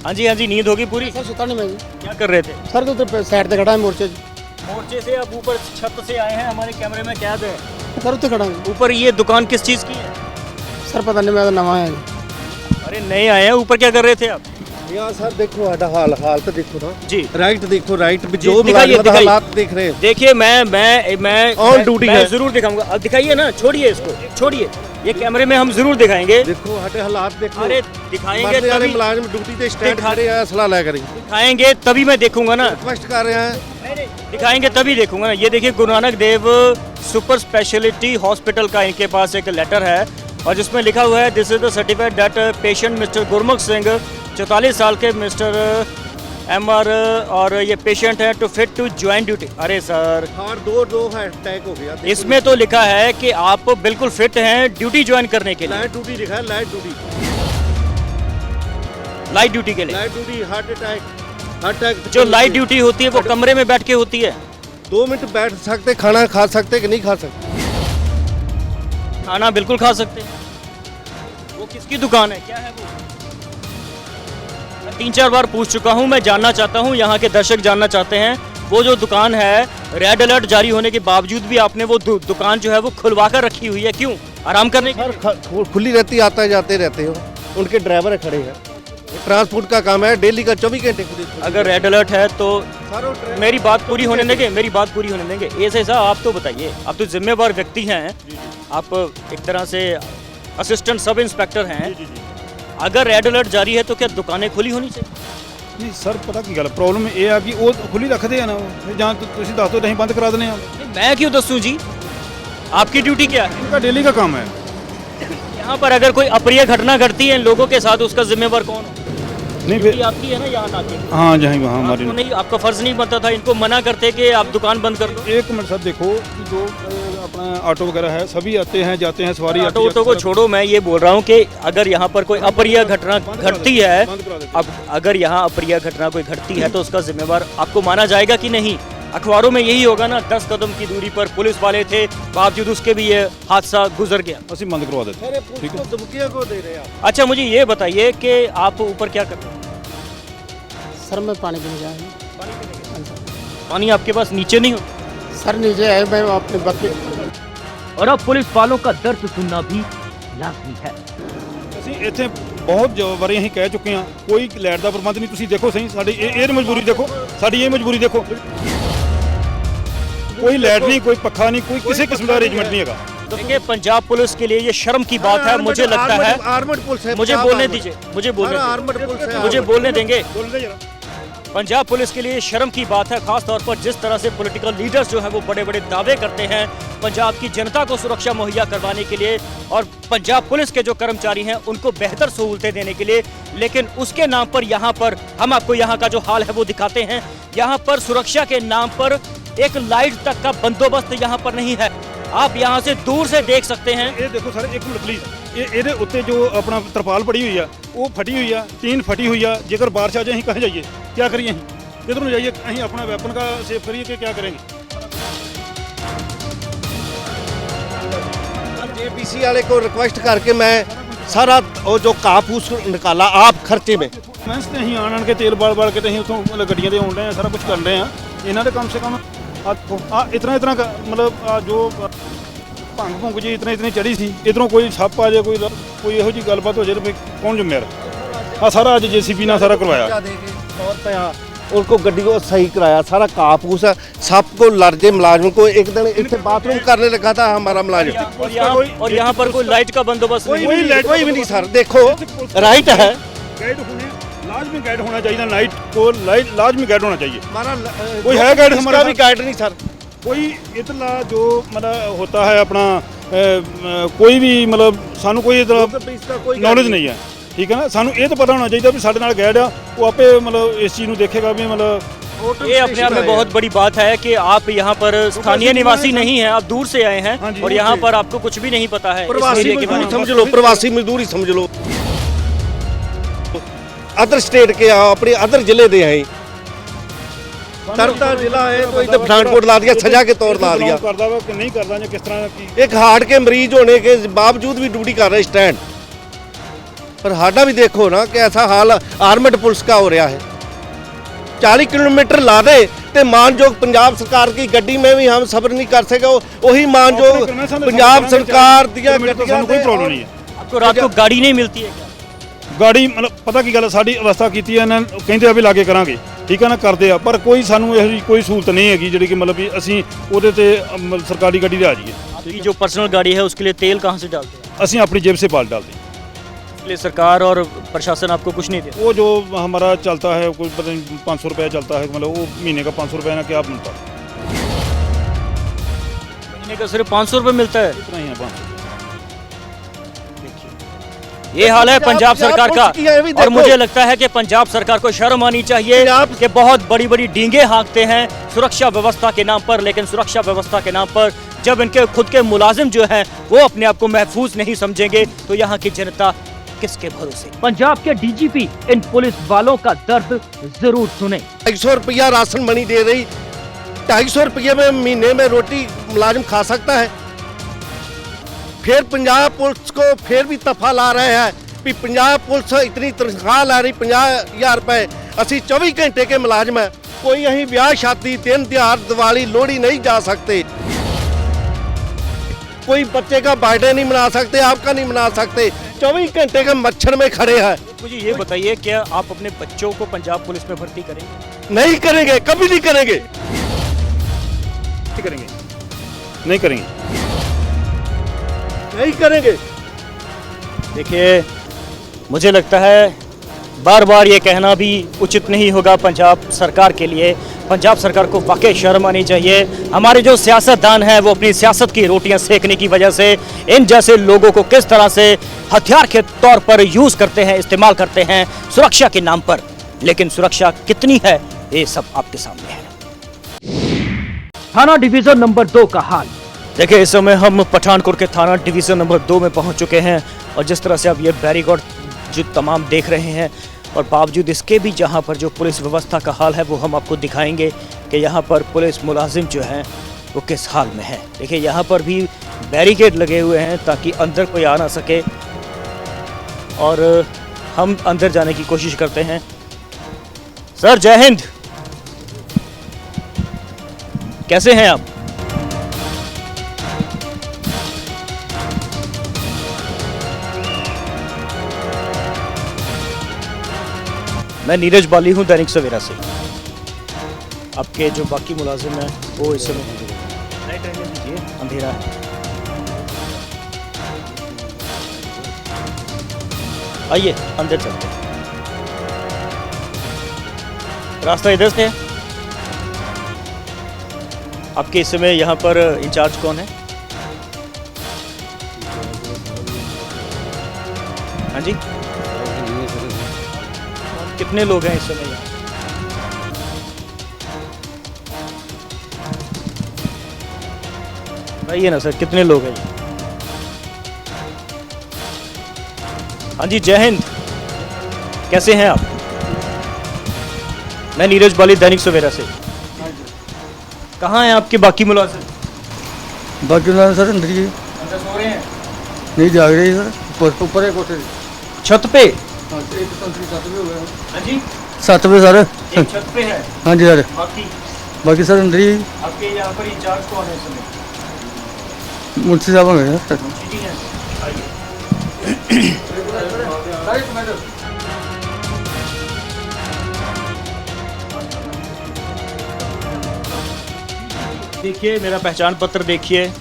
हाँ जी, नींद होगी पूरी? सर सुता नहीं मैं जी। क्या कर रहे थे? सर तो उधर साइड पे खड़ा है मोर्चे। मोर्चे से आप ऊपर छत से आए हैं, हमारे कैमरे में कैद है। सर उत्ते खड़ा है। ऊपर ये दुकान किस चीज़ की है? सर पता नहीं, मैं तो नवा है। अरे नए आए हैं, ऊपर क्या कर रहे थे आप? यहाँ सर देखो साਡਾ हाल तो देखो ना जी। राइट देखो, राइट भी जी, जो दिखाइए, मुलाजिम दिखाइए। हालात देख रहे हैं। देखिए, मैं On duty मैं है। जरूर दिखाऊंगा। अब दिखाइए ना, छोड़िए इसको, छोड़िए। ये कैमरे में हम जरूर दिखाएंगे। देखो साडे हालात देखो। अरे दिखाएंगे मरने वाले तभी, मुलाजिम ड्यूटी ਤੇ ਸਟੈਂਡ दिखा- ਖੜੇ ਆ, ਅਸਲਾ ਲੈ ਕਰੀ। दिखाएंगे तभी मैं देखूंगा ना। रिक्वेस्ट कर रहे हैं। दिखाएंगे तभी देखूंगा ना। ये देखिए, Guru Nanak Dev super speciality hospital का इनके पास एक लेटर है और जिसमें लिखा हुआ है, this is the certified that patient mister Gurmukh Singh 44 साल के मिस्टर MR और ये पेशेंट है to fit to join duty. अरे सर, हार्ट दो है, अटैक हो गया। देखो इसमें तो लिखा है कि आप बिल्कुल फिट हैं ड्यूटी ज्वाइन करने के लिए, लाइट ड्यूटी लिखा है, लाइट ड्यूटी, लाइट ड्यूटी के लिए। Light duty, heart attack. जो लाइट ड्यूटी होती है वो कमरे में बैठ के होती है। 2 मिनट बैठ सकते, खाना खा सकते कि नहीं खा सकते? खाना बिल्कुल खा सकते हैं। वो किसकी दुकान है, क्या है वो? मैं 3-4 बार पूछ चुका हूं। मैं जानना चाहता हूं, यहाँ के दर्शक जानना चाहते हैं, वो जो दुकान है रेड अलर्ट जारी होने के बावजूद भी आपने वो दुकान जो है वो खुलवा कर रखी हुई है, क्यों? आराम करने के लिए? खुली रहती, आते जाते रहते हो, उनके ड्राइवर खड़े हैं, ट्रांसपोर्ट का काम है, डेली का 24 घंटे खुली। अगर रेड अलर्ट है तो मेरी बात पूरी होने देंगे, मेरी बात पूरी होने देंगे। ऐसे साहब आप तो बताइए, आप तो जिम्मेवार व्यक्ति हैं, आप एक तरह से असिस्टेंट सब इंस्पेक्टर हैं, अगर रेड अलर्ट जारी है तो क्या दुकानें खुली होनी चाहिए? ਨਹੀਂ ਸਰ ਪਤਾ ਕੀ ਗੱਲ ਪ੍ਰੋਬਲਮ ਇਹ ਆ ਕਿ ਉਹ ਖੁੱਲੀ ਰੱਖਦੇ ਆ ਨਾ ਉਹ ਜਾਂ ਤੁਸੀਂ ਦੱਸ ਦਿਓ ਅਸੀਂ ਬੰਦ ਕਰਾ ਦਿੰਦੇ ਆ नहीं, मैं क्यों दसूं जी, आपकी ड्यूटी क्या है? इनका डेली का काम है यहाँ पर अगर कोई अप्रिय घटना घटती है इन लोगों के साथ, उसका जिम्मेवार कौन हो? नहीं ड्यूटी फिर आपकी है ना यहाँ आके? हाँ जहाँ वहाँ हमारी आपको नहीं, आपका फर्ज नहीं बनता था इनको मना करते कि आप दुकान बंद कर दो? एक मिनट सर देखो कि जो अपना ऑटो वगैरह है सभी आते हैं जाते हैं सवारी ऑटो वोटो को छोड़ो, मैं ये बोल रहा हूँ कि अगर यहाँ पर कोई अप्रिय घटना घटती है, अब अगर यहाँ अप्रिय घटना कोई घटती है तो उसका जिम्मेवार आपको माना जाएगा कि नहीं? अखबारों में यही होगा ना, 10 कदम की दूरी पर पुलिस वाले थे, बावजूद उसके भी ये हादसा गुजर गया। ਅਸੀਂ ਬੰਦ ਕਰਵਾ ਦਿੱਤੇ ठीक है धमकियां को दे रहे हैं आप। अच्छा मुझे ये बताइए कि आप ऊपर क्या करते हैं? सर मैं पानी पीने जा रहा हूँ। पानी आपके पास नीचे नहीं हो? सर नीचे है, मैं अपने बच्चे। और अब पुलिस वालों का दर्द सुनना भी लाजमी है। ਅਸੀਂ ਇੱਥੇ ਬਹੁਤ ਵਾਰੀ ਅਸੀਂ ਕਹਿ ਚੁੱਕੇ ਹਾਂ ਕੋਈ ਲਾਈਟ ਦਾ ਪ੍ਰਬੰਧ ਨਹੀਂ ਤੁਸੀਂ ਦੇਖੋ ਸਹੀ ਸਾਡੀ ਇਹ ਮਜਬੂਰੀ ਦੇਖੋ ਸਾਡੀ ਇਹ ਮਜਬੂਰੀ ਦੇਖੋ ਕੋਈ ਲਾਈਟ ਨਹੀਂ ਕੋਈ ਪੱਖਾ ਨਹੀਂ ਕੋਈ ਕਿਸੇ ਕਿਸਮ ਦਾ ਅਰੇਂਜमेंट नहीं ਹੈਗਾ देखिए पंजाब पुलिस के लिए ये शर्म की बात है, मुझे लगता है। आर्मड पुलिस है, मुझे बोलने दीजिए, मुझे बोलने आर्मड पुलिस है, मुझे बोलने देंगे। ਬੋਲਦੇ ਜਰਾ पंजाब पुलिस के लिए शर्म की बात है, खास तौर पर जिस तरह से पॉलिटिकल लीडर्स जो है वो बड़े बड़े दावे करते हैं पंजाब की जनता को सुरक्षा मुहैया करवाने के लिए और पंजाब पुलिस के जो कर्मचारी हैं उनको बेहतर सहूलतें देने के लिए, लेकिन उसके नाम पर यहाँ पर हम आपको यहाँ का जो हाल है वो दिखाते हैं। यहाँ पर सुरक्षा के नाम पर एक लाइट तक का बंदोबस्त यहाँ पर नहीं है, आप यहाँ से दूर से देख सकते हैं। ਇਹ ਦੇਖੋ ਸਰ ਇੱਕ ਮਿੰਟ ਪਲੀਜ਼ ਇਹਦੇ ਉੱਤੇ ਜੋ ਆਪਣਾ ਤਰਪਾਲ ਪੜੀ ਹੋਈ ਆ ਉਹ ਫਟੀ ਹੋਈ ਆ ਟੀਨ ਫਟੀ ਹੋਈ ਆ ਜੇਕਰ ਬਾਰਿਸ਼ ਆ ਜਾਏ ਅਸੀਂ ਕਹਾਂ ਜਾਈਏ ਕੀ ਕਰੀਏ ਅਸੀਂ ਕਿਧਰ ਨੂੰ ਜਾਈਏ ਅਸੀਂ ਆਪਣਾ ਵੈਪਨ का सेव करिए कि क्या करेंगे जेपीसी वाले को रिक्वेस्ट करके मैं सारा वो जो कापूस निकाला आप खर्चे में ਮੈਂ ਤੇ ਅਸੀਂ ਆਣ ਕੇ ਤੇਲ ਬਾਲ ਕੇ ਤੇ ਅਸੀਂ ਉੱਥੋਂ ਮਤਲਬ ਗੱਡੀਆਂ ਦੇ ਆਉਣ ਰਹੇ ਆ ਸਾਰਾ ਕੁਝ ਕਰ ਰਹੇ ਆ ਇਹਨਾਂ ਦੇ ਕਮ ਸੇ ਕਮ ਆ ਇਤਨਾ ਮਤਲਬ ਆ ਜੋ ਭੰਗ ਭੁੰਗ ਜੀ ਇਤਨਾ ਚੜੀ ਸੀ ਇਧਰੋਂ ਕੋਈ ਸੱਪ ਆ ਜਾਏ ਕੋਈ ਇਹੋ ਜੀ ਗੱਲਬਾਤ ਹੋ ਜਾਏ ਤੇ ਕੌਣ ਜ਼ਿੰਮੇਵਾਰ ਆ ਸਾਰਾ ਅੱਜ ਜੀਸੀਬੀ ਨਾਲ ਸਾਰਾ ਕਰਵਾਇਆ 100 रुपया उनको गड्डी को सही कराया सारा कापूस है सब को लर्जे मुलाजिम को एक दिन इतने बाथरूम करने लगा था हमारा मुलाजिम और यहाँ पर कोई लाइट का बंदोबस्त नहीं। कोई भी नहीं सर देखो राइट है गाइड होने लाजमी गाइड होना चाहिए नाइट को लाजमी गाइड होना चाहिए हमारा कोई है गाइड हमारा भी गाइड नहीं सर कोई इतला जो मतलब होता है अपना कोई भी मतलब सानू कोई नॉलेज नहीं है ठीक है ना सानू ये तो पता होना चाहिए भी साढ़े नाल गाइड आ वो आपे मतलब इस चीज़ ਨੂੰ ਦੇਖੇਗਾ भी मतलब ये अपने आप में बहुत बड़ी बात है कि आप यहाँ पर स्थानीय निवासी नहीं हैं, आप दूर से आए हैं और यहाँ पर आपको कुछ भी नहीं पता है इस प्रवासी एरिया के बारे मजदूर में। समझ लो प्रवासी मजदूर ही समझ लो अदर स्टेट के आ अपने अदर जिले दे हैं तरता जिला है तो इधर पठानकोट ला दिया सजा के तौर ला दिया करदा वा कि नहीं करदा या किस तरह की एक हार्ट के मरीज होने के बावजूद भी ड्यूटी कर रहे स्टैंड पर हाडा भी देखो ना कि ऐसा हाल आर्मड पुलिस का हो रहा है 40 किलोमीटर ला दे ते मानयोग पंजाब सरकार की गड्डी में भी हम सब्र नहीं कर सके वही मानयोग पंजाब सरकार दिया कोई प्रॉब्लम नहीं है आपको रात को गाड़ी नहीं मिलती है क्या? ਗਾੜੀ ਮਤਲਬ ਪਤਾ ਕੀ ਗੱਲ ਹੈ ਸਾਡੀ ਅਵਸਥਾ ਕੀਤੀ ਹੈ ਇਹਨਾਂ ਕਹਿੰਦੇ ਆ ਵੀ ਲਾਗੇ ਕਰਾਂਗੇ ਠੀਕ ਹੈ ਨਾ ਕਰਦੇ ਆ ਪਰ ਕੋਈ ਸਾਨੂੰ ਇਹੋ ਜਿਹੀ ਕੋਈ ਸਹੂਲਤ ਨਹੀਂ ਹੈਗੀ ਜਿਹੜੀ ਕਿ ਮਤਲਬ ਵੀ ਅਸੀਂ ਉਹਦੇ ਤੇ ਸਰਕਾਰੀ ਗੱਡੀ ਤੇ ਆ ਜਾਈਏ आपकी जो पर्सनल गाड़ी है उसके लिए तेल कहाँ से डालते हैं? ਅਸੀਂ ਆਪਣੀ जेब से पाल डालते हैं इसलिए सरकार और प्रशासन आपको कुछ नहीं देता? वो जो हमारा चलता है कोई पता नहीं 500 रुपया चलता है मतलब वो महीने का 500 रुपया ना क्या मिलता महीने का सिर्फ 500 रुपये मिलता है? इतना ही है 500 ये हाल है पंजाब सरकार का और मुझे लगता है कि पंजाब सरकार को शर्म आनी चाहिए कि बहुत बड़ी बड़ी डींगे हाँकते हैं सुरक्षा व्यवस्था के नाम पर, लेकिन सुरक्षा व्यवस्था के नाम पर जब इनके खुद के मुलाजिम जो हैं वो अपने आप को महफूज नहीं समझेंगे तो यहाँ की जनता किसके भरोसे? पंजाब के डीजीपी इन पुलिस वालों का दर्द जरूर सुने। 250 रुपया राशन मनी दे रही 250 रुपये में महीने में रोटी मुलाजिम खा सकता है फिर पंजाब पुलिस को फिर भी तफा ला रहे हैं भी पंजाब पुलिस इतनी तनख्वाह ला रही 50,000 रुपए असी 24 घंटे के मुलाजिम है कोई अं ब्याह शादी दिन त्योहार दिवाली लोहड़ी नहीं जा सकते कोई बच्चे का बर्थडे नहीं मना सकते, आपका नहीं मना सकते। 24 घंटे के मच्छर में खड़े हैं। मुझे ये बताइए, क्या आप अपने बच्चों को पंजाब पुलिस में भर्ती करेंगे? नहीं करेंगे, कभी नहीं करेंगे। नहीं करेंगे, नहीं करेंगे, नहीं करेंगे। देखिए, मुझे लगता है बार बार ये कहना भी उचित नहीं होगा पंजाब सरकार के लिए। पंजाब सरकार को वाकई शर्म आनी चाहिए। हमारे जो सियासतदान हैं वो अपनी सियासत की रोटियां सेकने की वजह से इन जैसे लोगों को किस तरह से हथियार के तौर पर यूज करते हैं, इस्तेमाल करते हैं सुरक्षा के नाम पर। लेकिन सुरक्षा कितनी है ये सब आपके सामने है। थाना डिवीजन नंबर 2 का हाल। देखिए, इस समय हम पठानकोट के थाना डिवीजन नंबर 2 में पहुंच चुके हैं और जिस तरह से आप ये बैरिकेड जो तमाम देख रहे हैं और बावजूद इसके भी जहां पर जो पुलिस व्यवस्था का हाल है वो हम आपको दिखाएंगे कि यहां पर पुलिस मुलाजिम जो हैं वो किस हाल में है। देखिए, यहां पर भी बैरिकेड लगे हुए हैं ताकि अंदर कोई आ ना सके और हम अंदर जाने की कोशिश करते हैं। सर, जय हिंद। कैसे हैं आप? मैं नीरज बाली हूं दैनिक सवेरा से। आपके जो बाकी मुलाजिम हैं वो इस समय लाइट रहने दीजिए, अंधेरा है। आइए अंदर चलते हैं। रास्ता इधर से है। आपके इस समय यहाँ पर इंचार्ज कौन है? हाँ जी, कितने लोग हैं इस समय यहाँ? बताइए ना सर, कितने लोग हैं? हाँ जी, जय हिंद। कैसे हैं आप? मैं नीरज बाली दैनिक सवेरा से। कहाँ हैं आपके बाकी मुलाजिम? बाकी सर अंदर ही अंदर सो रहे हैं? नहीं जाग रही सर, ऊपर है कोठे छत पे? हाँ, एक संतरी छत पे हुआ है। हाँ जी, 7 पे सर। एक छत पे है। हाँ जी सर, बाकी सर अंदर ही आपके यहाँ पर इंचार्ज कौन है इस समय? मुंशी साहब हैं सर। जी हैं। आइए। देखिए, मेरा पहचान पत्र देखिए।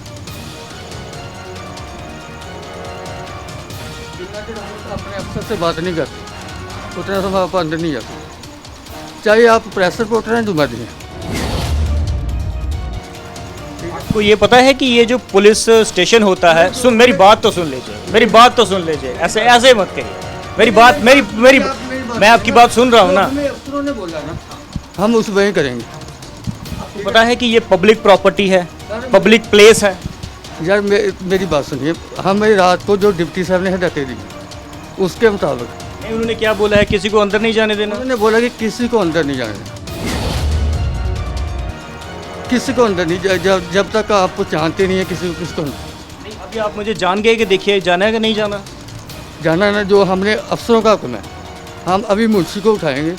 अपने अफसर से बात नहीं करते, उतना समय आप अंदर नहीं जाते, चाहे आप प्रेस रिपोर्टर हैं जो मर्जी हैं। आपको ये पता है कि ये जो पुलिस स्टेशन होता है, सुन मेरी बात तो सुन लीजिए, मेरी बात तो सुन लीजिए, ऐसे ऐसे मत करिए। मेरी बात मेरी मेरी मैं आपकी बात सुन रहा हूँ ना। अफसरों ने बोला ना, हम उस वही करेंगे। आपको पता है कि ये पब्लिक प्रॉपर्टी है, पब्लिक प्लेस है। यार मेरी बात सुनिए, हमें रात को जो डिप्टी साहब ने हदायतें दी उसके मुताबिक नहीं, उन्होंने क्या बोला है? किसी को अंदर नहीं जाने देना। उन्होंने बोला कि किसी को अंदर नहीं जाने देना, किसी को अंदर नहीं, जब तक आप जानते नहीं है किसी को नहीं, अभी आप मुझे जान गए कि देखिए जाना है कि नहीं जाना? जाना ना, जो हमने अफसरों का हुक्म है। हम अभी मुंशी को उठाएंगे,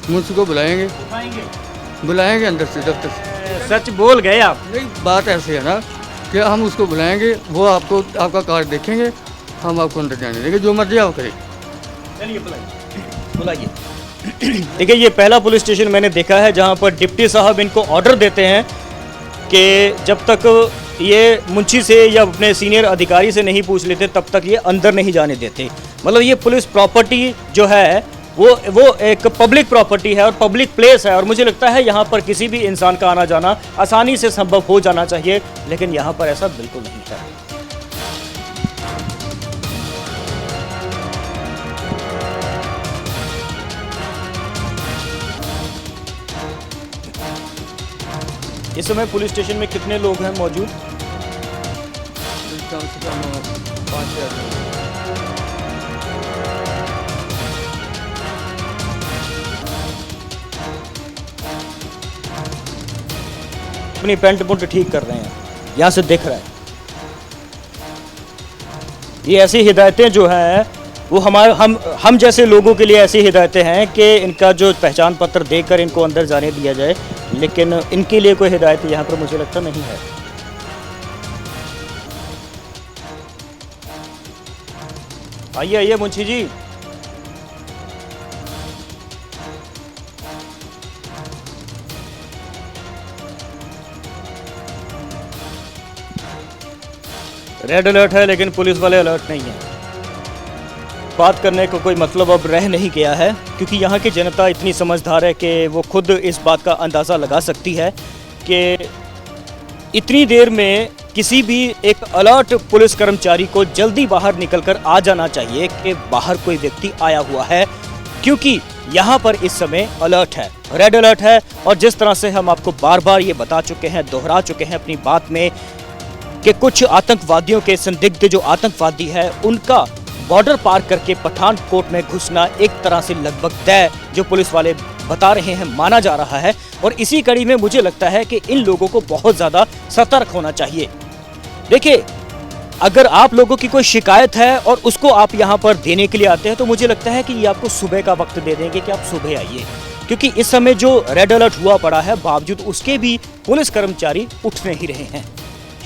मुंशी को बुलाएंगे अंदर से, दफ्तर से। सच बोल गए आप। नहीं, बात ऐसी है ना कि हम उसको बुलाएंगे, वो आपको आपका कार्ड देखेंगे, हम आपको अंदर जाने देंगे, जो मर्जी आप करें। चलिए बुलाइए। देखिए, ये पहला पुलिस स्टेशन मैंने देखा है जहाँ पर डिप्टी साहब इनको ऑर्डर देते हैं कि जब तक ये मुंशी से या अपने सीनियर अधिकारी से नहीं पूछ लेते तब तक ये अंदर नहीं जाने देते। मतलब ये पुलिस प्रॉपर्टी जो है वो एक पब्लिक प्रॉपर्टी है और पब्लिक प्लेस है और मुझे लगता है यहाँ पर किसी भी इंसान का आना जाना आसानी से संभव हो जाना चाहिए, लेकिन यहाँ पर ऐसा बिल्कुल नहीं है। इस समय पुलिस स्टेशन में कितने लोग हैं मौजूद? कम से कम 5,000। अपनी पेंट पुंट ठीक कर रहे हैं, यहाँ से दिख रहा है। ये ऐसी हिदायतें जो हैं वो हम जैसे लोगों के लिए ऐसी हिदायतें हैं कि इनका जो पहचान पत्र देकर इनको अंदर जाने दिया जाए, लेकिन इनके लिए कोई हिदायत यहाँ पर मुझे लगता नहीं है। आइए आइए मुंशी जी। रेड अलर्ट है लेकिन पुलिस वाले अलर्ट नहीं है। बात करने को कोई मतलब अब रह नहीं गया है, क्योंकि यहाँ की जनता इतनी समझदार है कि वो खुद इस बात का अंदाज़ा लगा सकती है कि इतनी देर में किसी भी एक अलर्ट पुलिस कर्मचारी को जल्दी बाहर निकलकर आ जाना चाहिए कि बाहर कोई व्यक्ति आया हुआ है, क्योंकि यहाँ पर इस समय अलर्ट है, रेड अलर्ट है। और जिस तरह से हम आपको बार बार ये बता चुके हैं, दोहरा चुके हैं अपनी बात में कि कुछ आतंकवादियों के संदिग्ध जो आतंकवादी है उनका बॉर्डर पार करके पठानकोट में घुसना एक तरह से लगभग तय, जो पुलिस वाले बता रहे हैं, माना जा रहा है। और इसी कड़ी में मुझे लगता है कि इन लोगों को बहुत ज़्यादा सतर्क होना चाहिए। देखिए, अगर आप लोगों की कोई शिकायत है और उसको आप यहाँ पर देने के लिए आते हैं तो मुझे लगता है कि ये आपको सुबह का वक्त दे देंगे कि आप सुबह आइए, क्योंकि इस समय जो रेड अलर्ट हुआ पड़ा है बावजूद उसके भी पुलिस कर्मचारी उठ नहीं रहे हैं।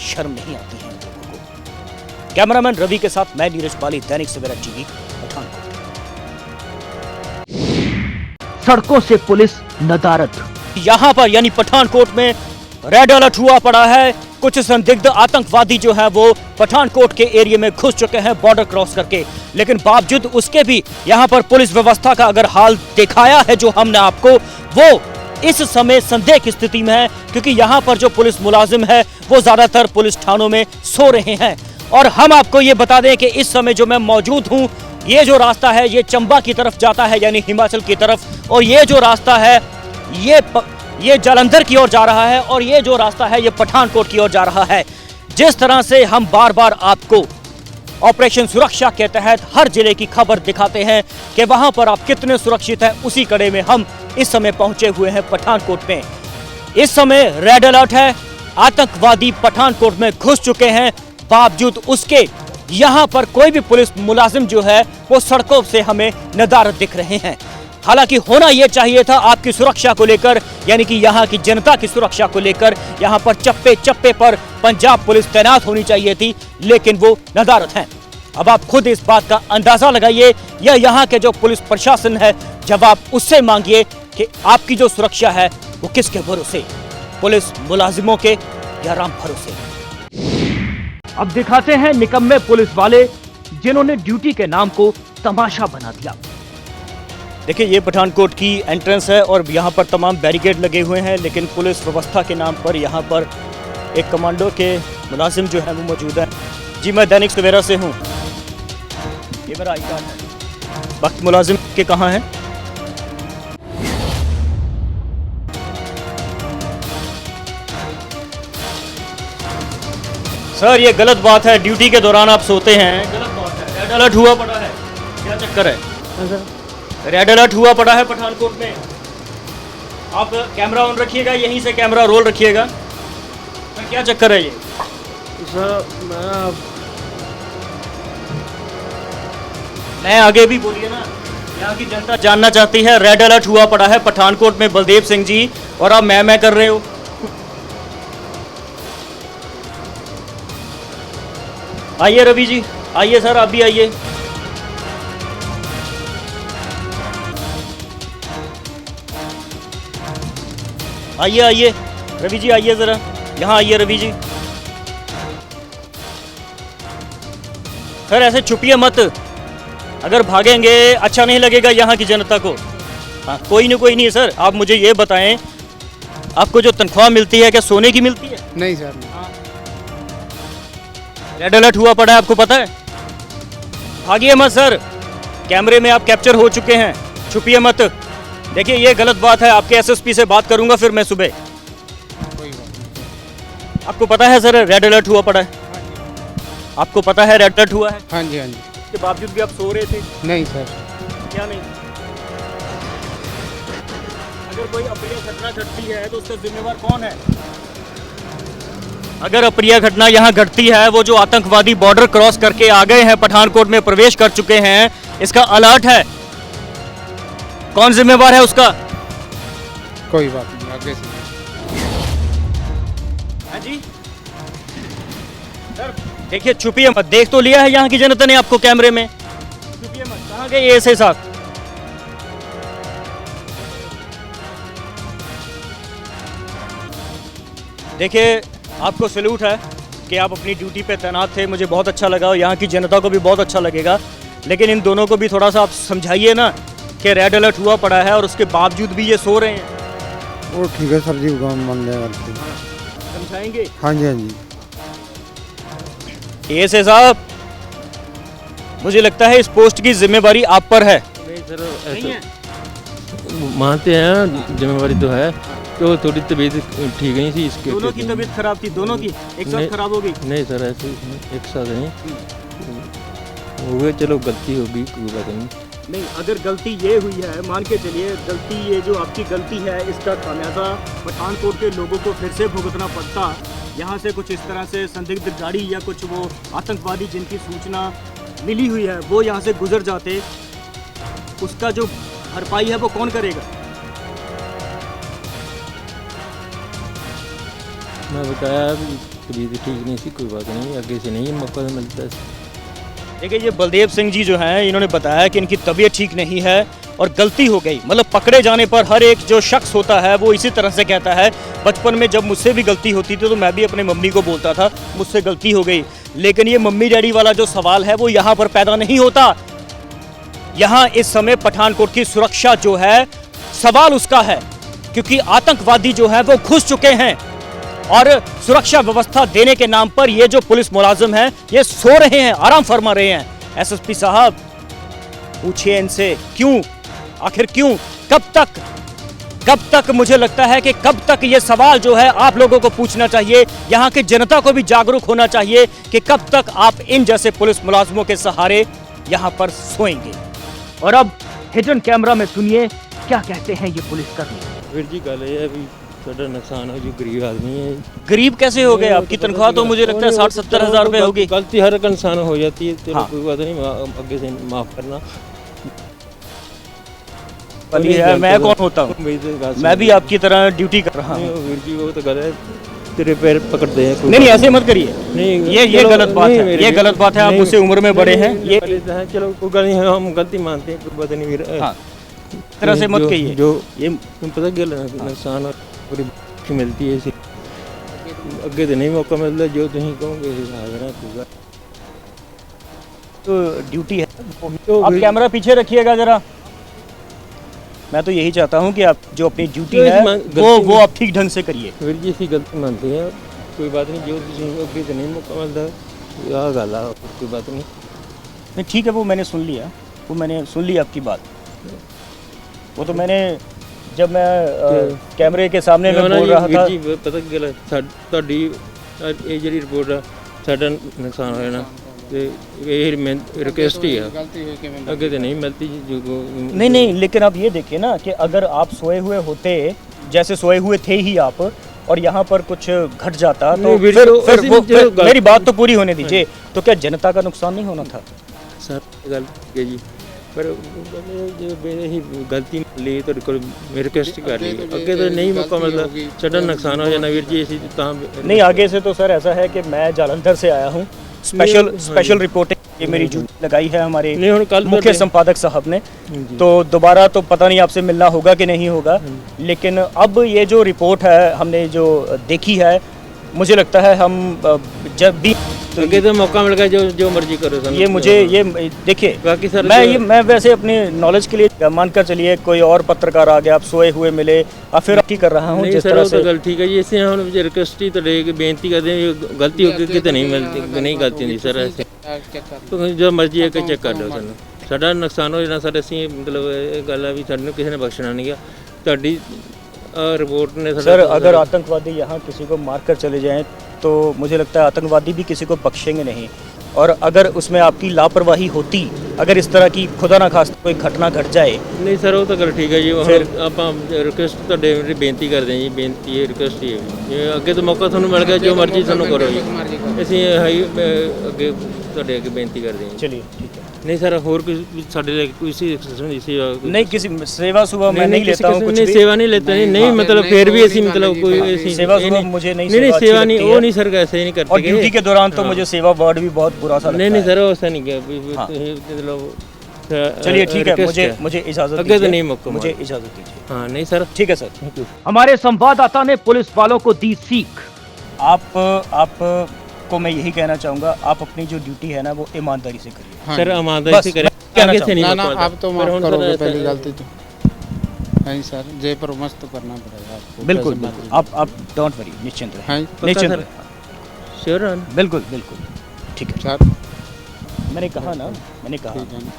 शर्म नहीं आती है इन लोगों को। कैमरामैन रवि के साथ मैं नीरज पाली, दैनिक सवेरा टीवी, पठानकोट। सड़कों से पुलिस नदारद। यहाँ पर यानी पठानकोट में रेड अलर्ट हुआ पड़ा है। कुछ संदिग्ध आतंकवादी जो है वो पठानकोट के एरिया में घुस चुके हैं बॉर्डर क्रॉस करके, लेकिन बावजूद उसके भी यहाँ पर पुलिस व्यवस्था का अगर हाल दिखाया है जो हमने आपको, वो इस समय संदेह की स्थिति में है, क्योंकि यहाँ पर जो पुलिस मुलाजिम है वो ज्यादातर पुलिस थानों में सो रहे हैं। और हम आपको ये बता दें कि इस समय जो मैं मौजूद हूँ, ये जो रास्ता है ये चंबा की तरफ जाता है यानी हिमाचल की तरफ, और ये जो रास्ता है ये जालंधर की ओर जा रहा है, और ये जो रास्ता है ये पठानकोट की ओर जा रहा है। जिस तरह से हम बार बार आपको ऑपरेशन सुरक्षा के तहत हर जिले की खबर दिखाते हैं कि वहां पर आप कितने सुरक्षित हैं, उसी कड़े में हम इस समय पहुंचे हुए हैं पठानकोट में। इस समय रेड अलर्ट है, आतंकवादी पठानकोट में घुस चुके हैं, बावजूद उसके यहां पर कोई भी पुलिस मुलाजिम जो है वो सड़कों से हमें नदारद दिख रहे हैं। हालांकि होना यह चाहिए था आपकी सुरक्षा को लेकर, यानी कि यहाँ की जनता की सुरक्षा को लेकर यहाँ पर चप्पे चप्पे पर पंजाब पुलिस तैनात होनी चाहिए थी, लेकिन वो नदारद हैं। अब आप खुद इस बात का अंदाजा लगाइए, या यहाँ के जो पुलिस प्रशासन है जवाब उससे मांगिए कि आपकी जो सुरक्षा है वो किसके भरोसे, पुलिस मुलाजिमों के या राम भरोसे। अब दिखाते हैं निकम्मे पुलिस वाले जिन्होंने ड्यूटी के नाम को तमाशा बना दिया। देखिए, ये पठानकोट की एंट्रेंस है और यहाँ पर तमाम बैरिकेड लगे हुए हैं, लेकिन पुलिस व्यवस्था के नाम पर यहाँ पर एक कमांडो के मुलाजिम जो है वो मौजूद है। जी, मैं दैनिक सवेरा से हूँ, ये मेरा आई कार्ड है। वक्त मुलाजिम के कहाँ हैं? सर, ये गलत बात है, ड्यूटी के दौरान आप सोते हैं, गलत बात है। रेड अलर्ट हुआ पड़ा है, क्या चक्कर है? रेड अलर्ट हुआ पड़ा है पठानकोट में। आप कैमरा ऑन रखिएगा, यहीं से कैमरा रोल रखिएगा। क्या चक्कर है ये? सर मैं आगे भी बोलिए ना, यहाँ की जनता जानना चाहती है। रेड अलर्ट हुआ पड़ा है पठानकोट में बलदेव सिंह जी, और आप मैं कर रहे हो। आइए रवि जी, आइए सर, आप भी आइए। आइए आइए रवि जी, आइए जरा यहाँ आइए रवि जी। सर, ऐसे छुपिए मत, अगर भागेंगे अच्छा नहीं लगेगा यहाँ की जनता को। हाँ, कोई नहीं सर, आप मुझे ये बताएं, आपको जो तनख्वाह मिलती है क्या सोने की मिलती है? नहीं सर। रेड अलर्ट हुआ पड़ा है, आपको पता है? भागिए मत सर, कैमरे में आप कैप्चर हो चुके हैं, छुपिए मत। देखिए, ये गलत बात है, आपके एसएसपी से बात करूंगा फिर मैं सुबह। आपको पता है सर रेड अलर्ट हुआ पड़ा है? आपको पता है रेड अलर्ट हुआ है? हाँ जी, हाँ जी। इसके बावजूद भी आप सो रहे थे? नहीं सर। क्या नहीं? अगर कोई अप्रिय घटना घटती है तो उसका जिम्मेवार कौन है? अगर अप्रिय घटना यहाँ घटती है, वो जो आतंकवादी बॉर्डर क्रॉस करके आ गए हैं, पठानकोट में प्रवेश कर चुके हैं, इसका अलर्ट है, कौन जिम्मेवार है उसका? कोई बात नहीं, आगे से। हाँ जी सर, देखिए छुपिए मत, देख तो लिया है यहाँ की जनता ने आपको कैमरे में, कहाँ गए ये एसआई साहब? देखिए, आपको सैल्यूट है कि आप अपनी ड्यूटी पे तैनात थे, मुझे बहुत अच्छा लगा और यहाँ की जनता को भी बहुत अच्छा लगेगा। लेकिन इन दोनों को भी थोड़ा सा आप समझाइए ना कि रेड अलर्ट हुआ पड़ा है और उसके बावजूद भी ये सो रहे हैं। वो ठीक है सर जी, मान लें गलती। समझाएंगे? हाँ जी, हाँ जी। एसआई साहब, मुझे लगता है इस पोस्ट की जिम्मेवारी आप पर है। नहीं सर, नहीं है? मानते हैं जिम्मेवारी तो है, तो थोड़ी तबीयत ठीक नहीं थी इसके। दोनों की तबीयत खराब थी, दोनों की एक साथ खराब हो गई? नहीं सर, ऐसे एक साथ नहीं हो गया, चलो गलती होगी, कोई बात नहीं। नहीं, अगर गलती ये हुई है, मान के चलिए गलती, ये जो आपकी गलती है, इसका खामियाजा पठानकोट के लोगों को फिर से भुगतना पड़ता। यहाँ से कुछ इस तरह से संदिग्ध गाड़ी या कुछ वो आतंकवादी जिनकी सूचना मिली हुई है वो यहाँ से गुजर जाते, उसका जो भरपाई है वो कौन करेगा? मैं बताया तबीयत ठीक नहीं थी, कोई बात नहीं, आगे से नहीं मौका मिलता है। देखिए, ये बलदेव सिंह जी जो हैं, इन्होंने बताया कि इनकी तबीयत ठीक नहीं है और गलती हो गई। मतलब पकड़े जाने पर हर एक जो शख्स होता है वो इसी तरह से कहता है। बचपन में जब मुझसे भी गलती होती थी तो मैं भी अपने मम्मी को बोलता था मुझसे गलती हो गई। लेकिन ये मम्मी डैडी वाला जो सवाल है वो यहाँ पर पैदा नहीं होता। यहाँ इस समय पठानकोट की सुरक्षा जो है, सवाल उसका है, क्योंकि आतंकवादी जो है वो घुस चुके हैं और सुरक्षा व्यवस्था देने के नाम पर ये जो पुलिस मुलाजिम हैं ये सो रहे हैं, आराम फरमा रहे हैं। एसएसपी साहब, पूछिए इनसे क्यों, आखिर क्यों, कब तक मुझे लगता है कि कब तक ये सवाल जो है आप लोगों को पूछना चाहिए। यहाँ की जनता को भी जागरूक होना चाहिए कि कब तक आप इन जैसे पुलिस मुलाजिमों के सहारे यहाँ पर सोएंगे। और अब हिडन कैमरा में सुनिए क्या कहते हैं ये पुलिसकर्मी। वीर जी गल ये है भी थोड़ा नुकसान हो, जो गरीब आदमी है। गरीब कैसे हो गए? आपकी तनख्वाह तो मुझे लगता है 60-70 हज़ार रुपए होगी। गलती हर एक इंसान हो जाती है, चलो हाँ। कोई बात नहीं, आगे से माफ करना। वाली है, मैं कौन होता हूँ? मैं भी आपकी तरह ड्यूटी कर रहा हूँ। वीर जी वो तो गलत है, तेरे पैर पकड़ते हैं। नहीं, ऐसे मत करिए, ये गलत बात है, ये गलत बात है। आप मुझसे उम्र में बड़े हैं, ये चलो कोई गलती है, हम गलती मानते हैं, कोई बात नहीं वीर। हाँ, तरह से मत कहिए। जो ये पता क्या नुकसान और पूरी मिलती है, इसी अगे तो नहीं मौका मिलता, जो तुम कहोगे तो ड्यूटी है। तो आप कैमरा पीछे रखिएगा जरा। मैं तो यही चाहता हूँ कि आप जो अपनी ड्यूटी है वो आप ठीक ढंग से करिए। वीर जी इसी गलती मानते हैं, कोई बात नहीं, जो तुम अगे तो नहीं मौका मिलता, यह गल है, कोई बात नहीं। ठीक है, वो मैंने सुन लिया, वो मैंने सुन ली आपकी बात। वो तो मैंने जब मैं कैमरे के सामने में बोल रहा था। जी पता ਕੀ ਗੱਲ ਹੈ, ਤੁਹਾਡੀ ਇਹ ਜਿਹੜੀ ਰਿਪੋਰਟ ਆ ਸਾਡਾ ਨੁਕਸਾਨ ਹੋਇਆ ਨਾ ਤੇ ਇਹ ਰਿਕੁਐਸਟ ਹੀ ਆ, ਅੱਗੇ ਤੇ नहीं मिलती जो। नहीं, लेकिन आप ये देखिए ना कि अगर आप सोए हुए होते, जैसे सोए हुए थे ही आप, और यहाँ पर कुछ घट जाता तो फिर मेरी बात तो पूरी होने दीजिए, तो क्या जनता का नुकसान नहीं होना था? सर गल है जी, पर जो मेरी गलती ली तो रिक्वेस्ट कर ली, अगे तो नहीं मौका मिलता, साਡਾ नुकसान हो जाना वीर जी। इसी नहीं, आगे से तो सर ऐसा है कि मैं जालंधर से आया हूँ, स्पेशल रिपोर्टिंग ये मेरी ड्यूटी लगाई है हमारे मुख्य संपादक साहब ने। तो दोबारा तो पता नहीं आपसे मिलना होगा कि नहीं होगा, लेकिन अब ये जो रिपोर्ट है हमने जो देखी है, मुझे लगता है हम जब भी तो आगे तो मौका मिल गया, जो मर्जी करो। ये मुझे ये देखिए, बाकी सर मैं वैसे अपने नॉलेज के लिए मानकर चलिए कोई और पत्रकार आ गया, आप सोए हुए मिले, और फिर की कर रहा हूँ जिस तरह से। गल ठीक है जी, इसे हम रिक्वेस्ट ही तो बेनती करते हैं, गलती होगी कि नहीं मिलती, नहीं गलती नहीं सर, ऐसे तो जो मर्जी है कि चेक कर लो। सानू साਡਾ नुकसान हो जाना सर, ਅਸੀਂ मतलब ਇਹ ਗੱਲ ਆ ਵੀ ਸਾਨੂੰ ਕਿਸੇ ਨੇ ਬਖਸ਼ਣਾ ਨਹੀਂ ਗਾ। ਤੁਹਾਡੀ रिपोर्ट ने सर अगर आतंकवादी यहाँ किसी को मार कर चले जाएं तो मुझे लगता है आतंकवादी भी किसी को बख्शेंगे नहीं। और अगर उसमें आपकी लापरवाही होती, अगर इस तरह की खुदा ना खास्ता कोई घटना घट जाए। नहीं सर वो तो गल ठीक है जी, फिर आप रिक्वेस्ट तो बेनती करते हैं जी, बेनती है रिक्वेस्ट ही है, अगे तो मौका थानू मिल गया, जो मर्जी थानू करो जी, ਅਸੀਂ अगे ਤੁਹਾਡੇ ਅੱਗੇ ਬੇਨਤੀ ਕਰਦੇ ਹਾਂ। चलिए ठीक है। नहीं सर और कोई ਸਾਡੇ ਲਈ ਕੋਈ सेवा नहीं, किसी सेवा सुबह मैं नहीं लेता हूँ, कुछ भी सेवा नहीं लेता, नहीं मतलब फिर भी ऐसी मतलब कोई सेवा सुबह मुझे नहीं सेवा नहीं, वो नहीं सर ऐसे ही नहीं करते। और ड्यूटी के दौरान तो मुझे सेवा वर्ड भी बहुत बुरा सा लगता है। नहीं सर ऐसा नहीं किया, मतलब चलिए ठीक है, मुझे इजाजत आगे तो दीजिए, नहीं मौका मुझे इजाजत दीजिए। हाँ नहीं सर, ठीक है सर, थैंक यू। हमारे संवाददाता ने पुलिस वालों को दी सीख। आप को मैं यही कहना चाहूंगा, आप अपनी जो ड्यूटी है ना वो ईमानदारी से करिए। सर ईमानदारी से करें, आगे से नहीं ना मौका आप तो पर माफ ਹੁਣ करोगे सर पहली गलती तो नहीं सर, जे पर मस्त तो करना पड़ेगा आपको। बिल्कुल कैसे बिल्कुल, मर्जी। आप डोंट वरी, निश्चिंत रहिए, हाँ निश्चिंत सर। रहिए। श्योर है बिल्कुल बिल्कुल, ठीक है। सर मैंने कहा ना, मैंने कहा ठीक है ना,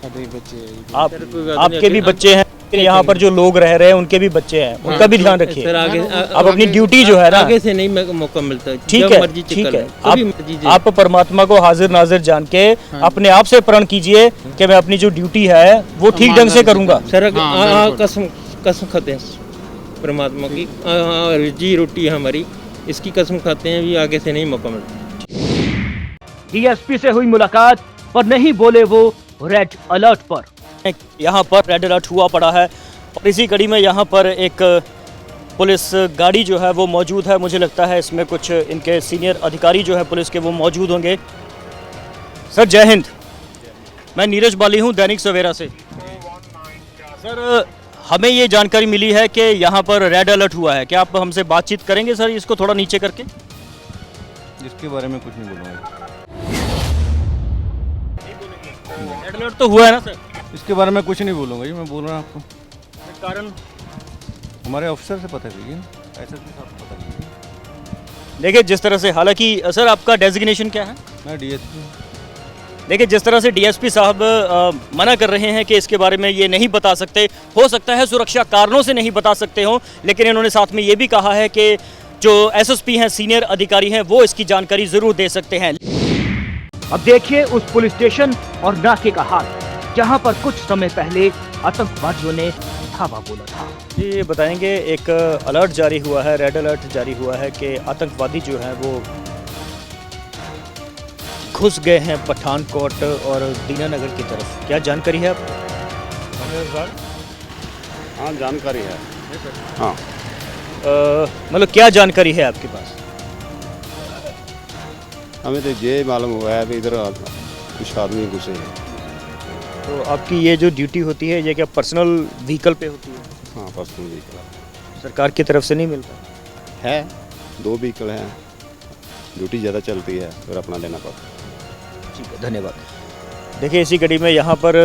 अरे बच्चे आप सर, कोई बात नहीं, आपके भी आगे- बच्चे हैं, यहाँ पर जो लोग रह रहे हैं उनके भी बच्चे हैं, उनका भी ध्यान रखिए। सर आगे आप अपनी ड्यूटी जो है ना, आगे से नहीं मौका मिलता, ठीक जब है मर्जी चेक ठीक कर है, लें, कभी मर्जी जे- आप परमात्मा को हाजिर नाजिर जान के अपने आप से प्रण कीजिए कि मैं अपनी जो ड्यूटी है वो ठीक ढंग से करूंगा। सर हाँ, कसम खाते हैं परमात्मा की, जी रोटी है हमारी, इसकी कसम खाते हैं भी आगे से नहीं मौका मिलता। डीएसपी से हुई मुलाकात पर नहीं बोले वो रेड अलर्ट पर। यहाँ पर रेड अलर्ट हुआ पड़ा है और इसी कड़ी में यहाँ पर एक पुलिस गाड़ी जो है वो मौजूद है। मुझे लगता है इसमें कुछ इनके सीनियर अधिकारी जो है पुलिस के वो मौजूद होंगे। सर जय हिंद, मैं नीरज बाली हूँ दैनिक सवेरा से। सर हमें ये जानकारी मिली है कि यहाँ पर रेड अलर्ट हुआ है, क्या आप हमसे बातचीत करेंगे सर इसको थोड़ा नीचे करके? इसके बारे में कुछ नहीं बोलूँगा। रेड अलर्ट तो हुआ है ना सर? इसके बारे में कुछ नहीं बोलूँगा जी, मैं बोल रहा हूँ आपको। कारण हमारे ऑफिसर से पता कीजिए, ऐसा कुछ आपको पता नहीं। देखिए जिस तरह से, हालांकि सर आपका डेजिग्नेशन क्या है? मैं डीएसपी। देखिए जिस तरह से डीएसपी साहब मना कर रहे हैं कि इसके बारे में ये नहीं बता सकते, हो सकता है सुरक्षा कारणों से नहीं बता सकते हो, लेकिन इन्होंने साथ में ये भी कहा है कि जो एसएसपी हैं, सीनियर अधिकारी हैं, वो इसकी जानकारी जरूर दे सकते हैं। अब देखिए उस पुलिस स्टेशन और नाके का हाल जहां पर कुछ समय पहले आतंकवादियों ने धावा बोला था। जी ये बताएंगे, एक अलर्ट जारी हुआ है, रेड अलर्ट जारी हुआ है कि आतंकवादी जो है वो घुस गए हैं पठानकोट और दीनानगर की तरफ, क्या जानकारी है आपको? हाँ जानकारी है। हाँ मतलब क्या जानकारी है आपके पास? हमें तो ये मालूम हुआ है अभी इधर कुछ आदमी घुसे हैं। तो आपकी ये जो ड्यूटी होती है ये क्या पर्सनल व्हीकल पे होती है? हाँ पर्सनल व्हीकल सरकार की तरफ से नहीं मिलता है, 2 व्हीकल हैं, ड्यूटी ज़्यादा चलती है फिर अपना लेना पड़ता है। ठीक है, धन्यवाद। देखिए इसी कड़ी में यहाँ पर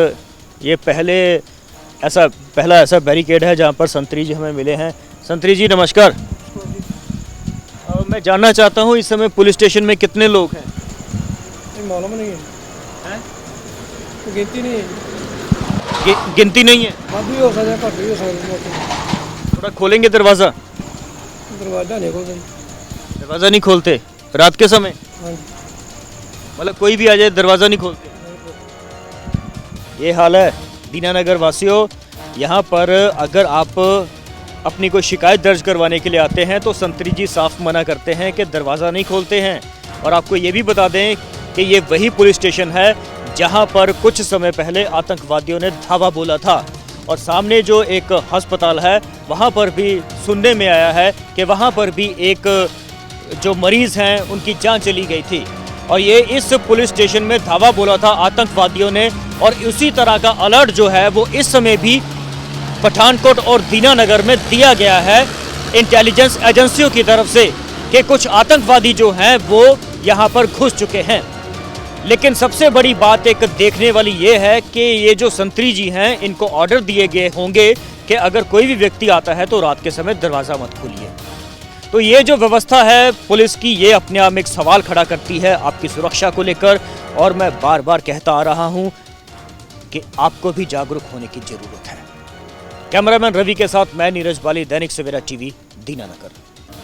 ये पहला ऐसा बैरिकेड है जहाँ पर संतरी जी हमें मिले हैं। संतरी जी नमस्कार। मैं जानना चाहता हूँ इस समय पुलिस स्टेशन में कितने लोग हैं? मालूम नहीं है, गिनती नहीं है, गिनती नहीं है। भी हो सकता है, घट भी हो सकता थोड़ा खोलेंगे दरवाज़ा? दरवाजा नहीं खोलते। दरवाज़ा नहीं खोलते रात के समय? मतलब कोई भी आ जाए दरवाज़ा नहीं खोलते? ये हाल है दीनानगर वासियों। यहाँ पर अगर आप अपनी कोई शिकायत दर्ज करवाने के लिए आते हैं तो संतरी जी साफ मना करते हैं कि दरवाज़ा नहीं खोलते हैं। और आपको ये भी बता दें कि ये वही पुलिस स्टेशन है जहाँ पर कुछ समय पहले आतंकवादियों ने धावा बोला था। और सामने जो एक अस्पताल है वहाँ पर भी सुनने में आया है कि वहाँ पर भी एक जो मरीज़ हैं उनकी जान चली गई थी। और ये इस पुलिस स्टेशन में धावा बोला था आतंकवादियों ने। और उसी तरह का अलर्ट जो है वो इस समय भी पठानकोट और दीनानगर में दिया गया है इंटेलिजेंस एजेंसियों की तरफ से कि कुछ आतंकवादी जो हैं वो यहाँ पर घुस चुके हैं। लेकिन सबसे बड़ी बात एक देखने वाली ये है कि ये जो संतरी जी हैं इनको ऑर्डर दिए गए होंगे कि अगर कोई भी व्यक्ति आता है तो रात के समय दरवाज़ा मत खोलिए। तो ये जो व्यवस्था है पुलिस की, ये अपने आप में एक सवाल खड़ा करती है आपकी सुरक्षा को लेकर। और मैं बार बार कहता आ रहा हूँ कि आपको भी जागरूक होने की जरूरत है। कैमरामैन रवि के साथ मैं नीरज बाली, दैनिक सवेरा टीवी, दीनानगर।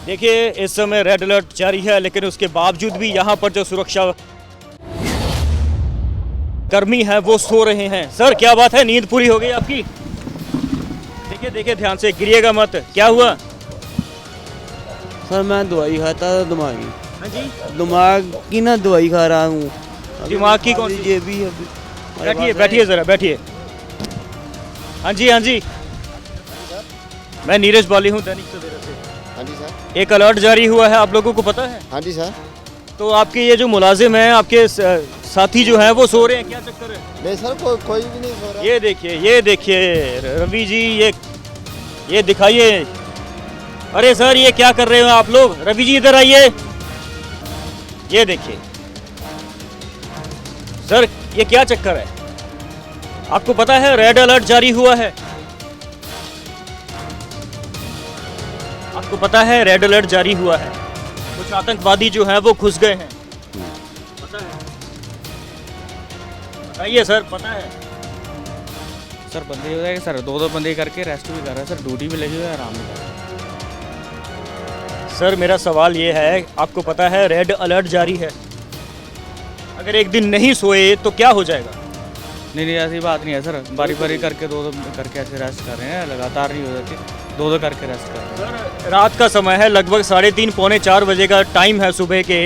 देखिए इस समय रेड अलर्ट जारी है, लेकिन उसके बावजूद भी यहाँ पर जो सुरक्षा कर्मी है वो सो रहे हैं। सर क्या बात है, नींद पूरी हो गई आपकी? देखिए देखिए ध्यान से, गिरिएगा मत। क्या हुआ? सर मैं दवाई खाता था दिमागी। हाँ जी, दिमाग की ना दवाई खा रहा हूँ। दिमाग की कौन सी? ये भी बैठिए बैठिए जरा बैठिए। हाँ जी हाँ जी, मैं नीरज बाली हूँ दैनिक सवेरा से। हाँ जी सर। एक अलर्ट जारी हुआ है, आप लोगों को पता है? हाँ जी सर। तो आपके ये जो मुलाजिम हैं, आपके साथी जो है वो सो रहे हैं, क्या चक्कर है? नहीं सर, कोई भी नहीं सो रहा। ये देखिए रवि जी, ये दिखाइए। अरे सर, ये क्या कर रहे हो आप लोग? रवि जी इधर आइए, ये देखिए सर, ये क्या चक्कर है? आपको पता है रेड अलर्ट जारी हुआ है? आपको पता है रेड अलर्ट जारी हुआ है? कुछ आतंकवादी जो है वो घुस गए हैं, पता है? बताइए सर, पता है? सर बंदे हो जाएंगे सर, 2 बंदे करके रेस्ट भी कर रहे हैं सर, ड्यूटी भी लगी हुई है, आराम भी कर रहे हैं। सर मेरा सवाल ये है, आपको पता है रेड अलर्ट जारी है, अगर एक दिन नहीं सोए तो क्या हो जाएगा? नहीं ऐसी बात नहीं है सर, बारी बारी करके 2 करके ऐसे रेस्ट कर रहे हैं, लगातार नहीं हो जाती, 2 करके रेस्ट कर रहे हैं। सर रात का समय है, लगभग 3:30 पौने 4 बजे का टाइम है सुबह के,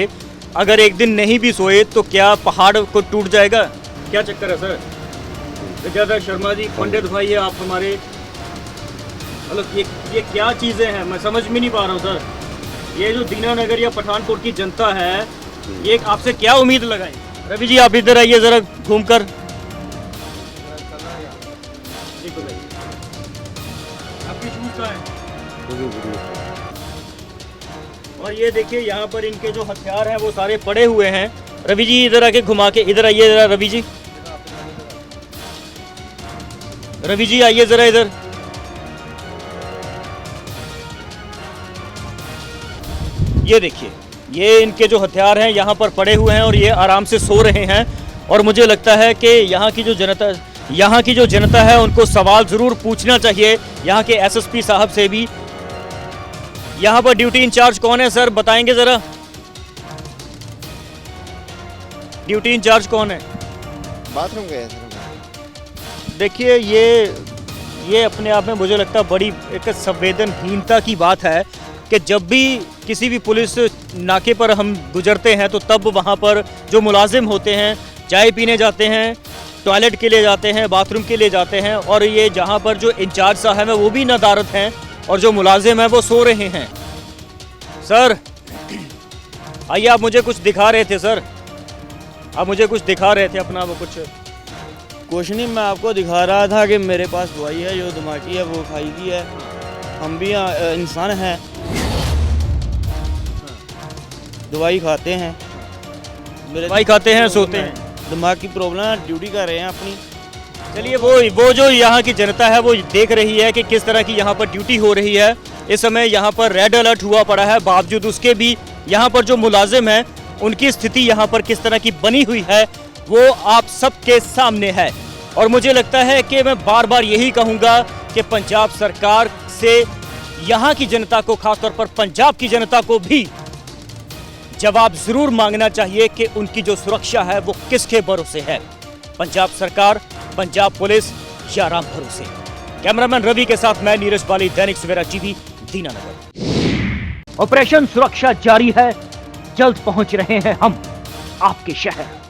अगर एक दिन नहीं भी सोए तो क्या पहाड़ को टूट जाएगा? क्या चक्कर है सर? विद्याधर शर्मा जी, पंडित भाई है आप हमारे, मतलब ये क्या चीज़ें हैं, मैं समझ में नहीं पा रहा हूँ सर। ये जो दीनानगर या पठानकोट की जनता है, ये आपसे क्या उम्मीद लगाए? रवि जी आप इधर आइए जरा घूमकर, आपकी शूज कहाँ है? और ये देखिए यहाँ पर इनके जो हथियार हैं वो सारे पड़े हुए हैं। रवि जी इधर आके घुमा के, इधर आइए जरा रवि जी, रवि जी आइए जरा इधर। ये देखिए, ये इनके जो हथियार हैं यहाँ पर पड़े हुए हैं और ये आराम से सो रहे हैं। और मुझे लगता है कि यहाँ की जो जनता है उनको सवाल ज़रूर पूछना चाहिए, यहाँ के एसएसपी साहब से भी। यहाँ पर ड्यूटी इंचार्ज कौन है सर, बताएंगे ज़रा? ड्यूटी इंचार्ज कौन है? बाथरूम गए सर। देखिए ये अपने आप में मुझे लगता है बड़ी एक संवेदनहीनता की बात है कि जब भी किसी भी पुलिस नाके पर हम गुजरते हैं तो तब वहाँ पर जो मुलाजिम होते हैं चाय पीने जाते हैं, टॉयलेट के लिए जाते हैं, बाथरूम के लिए जाते हैं, और ये जहाँ पर जो इंचार्ज साहब हैं वो भी नदारत हैं और जो मुलाजिम हैं वो सो रहे हैं। सर आइए, आप मुझे कुछ दिखा रहे थे सर, आप मुझे कुछ दिखा रहे थे अपना वो कुछ नहीं, मैं आपको दिखा रहा था कि मेरे पास दवाई है जो दिमागी है, वो खाई की है, हम भी इंसान हैं, दवाई खाते हैं, दवाई खाते हैं, सोते हैं, दिमाग की प्रॉब्लम है, ड्यूटी कर रहे हैं अपनी। चलिए वो जो यहाँ की जनता है वो देख रही है कि किस तरह की यहाँ पर ड्यूटी हो रही है। इस समय यहाँ पर रेड अलर्ट हुआ पड़ा है, बावजूद उसके भी यहाँ पर जो मुलाजिम हैं उनकी स्थिति यहाँ पर किस तरह की बनी हुई है वो आप सबके सामने है। और मुझे लगता है कि मैं बार बार यही कहूँगा कि पंजाब सरकार से यहाँ की जनता को, खासतौर पर पंजाब की जनता को भी जवाब जरूर मांगना चाहिए कि उनकी जो सुरक्षा है वो किसके भरोसे है, पंजाब सरकार, पंजाब पुलिस या राम भरोसे। कैमरामैन रवि के साथ मैं नीरज बाली, दैनिक सवेरा टीवी, दीनानगर। ऑपरेशन सुरक्षा जारी है, जल्द पहुंच रहे हैं हम आपके शहर।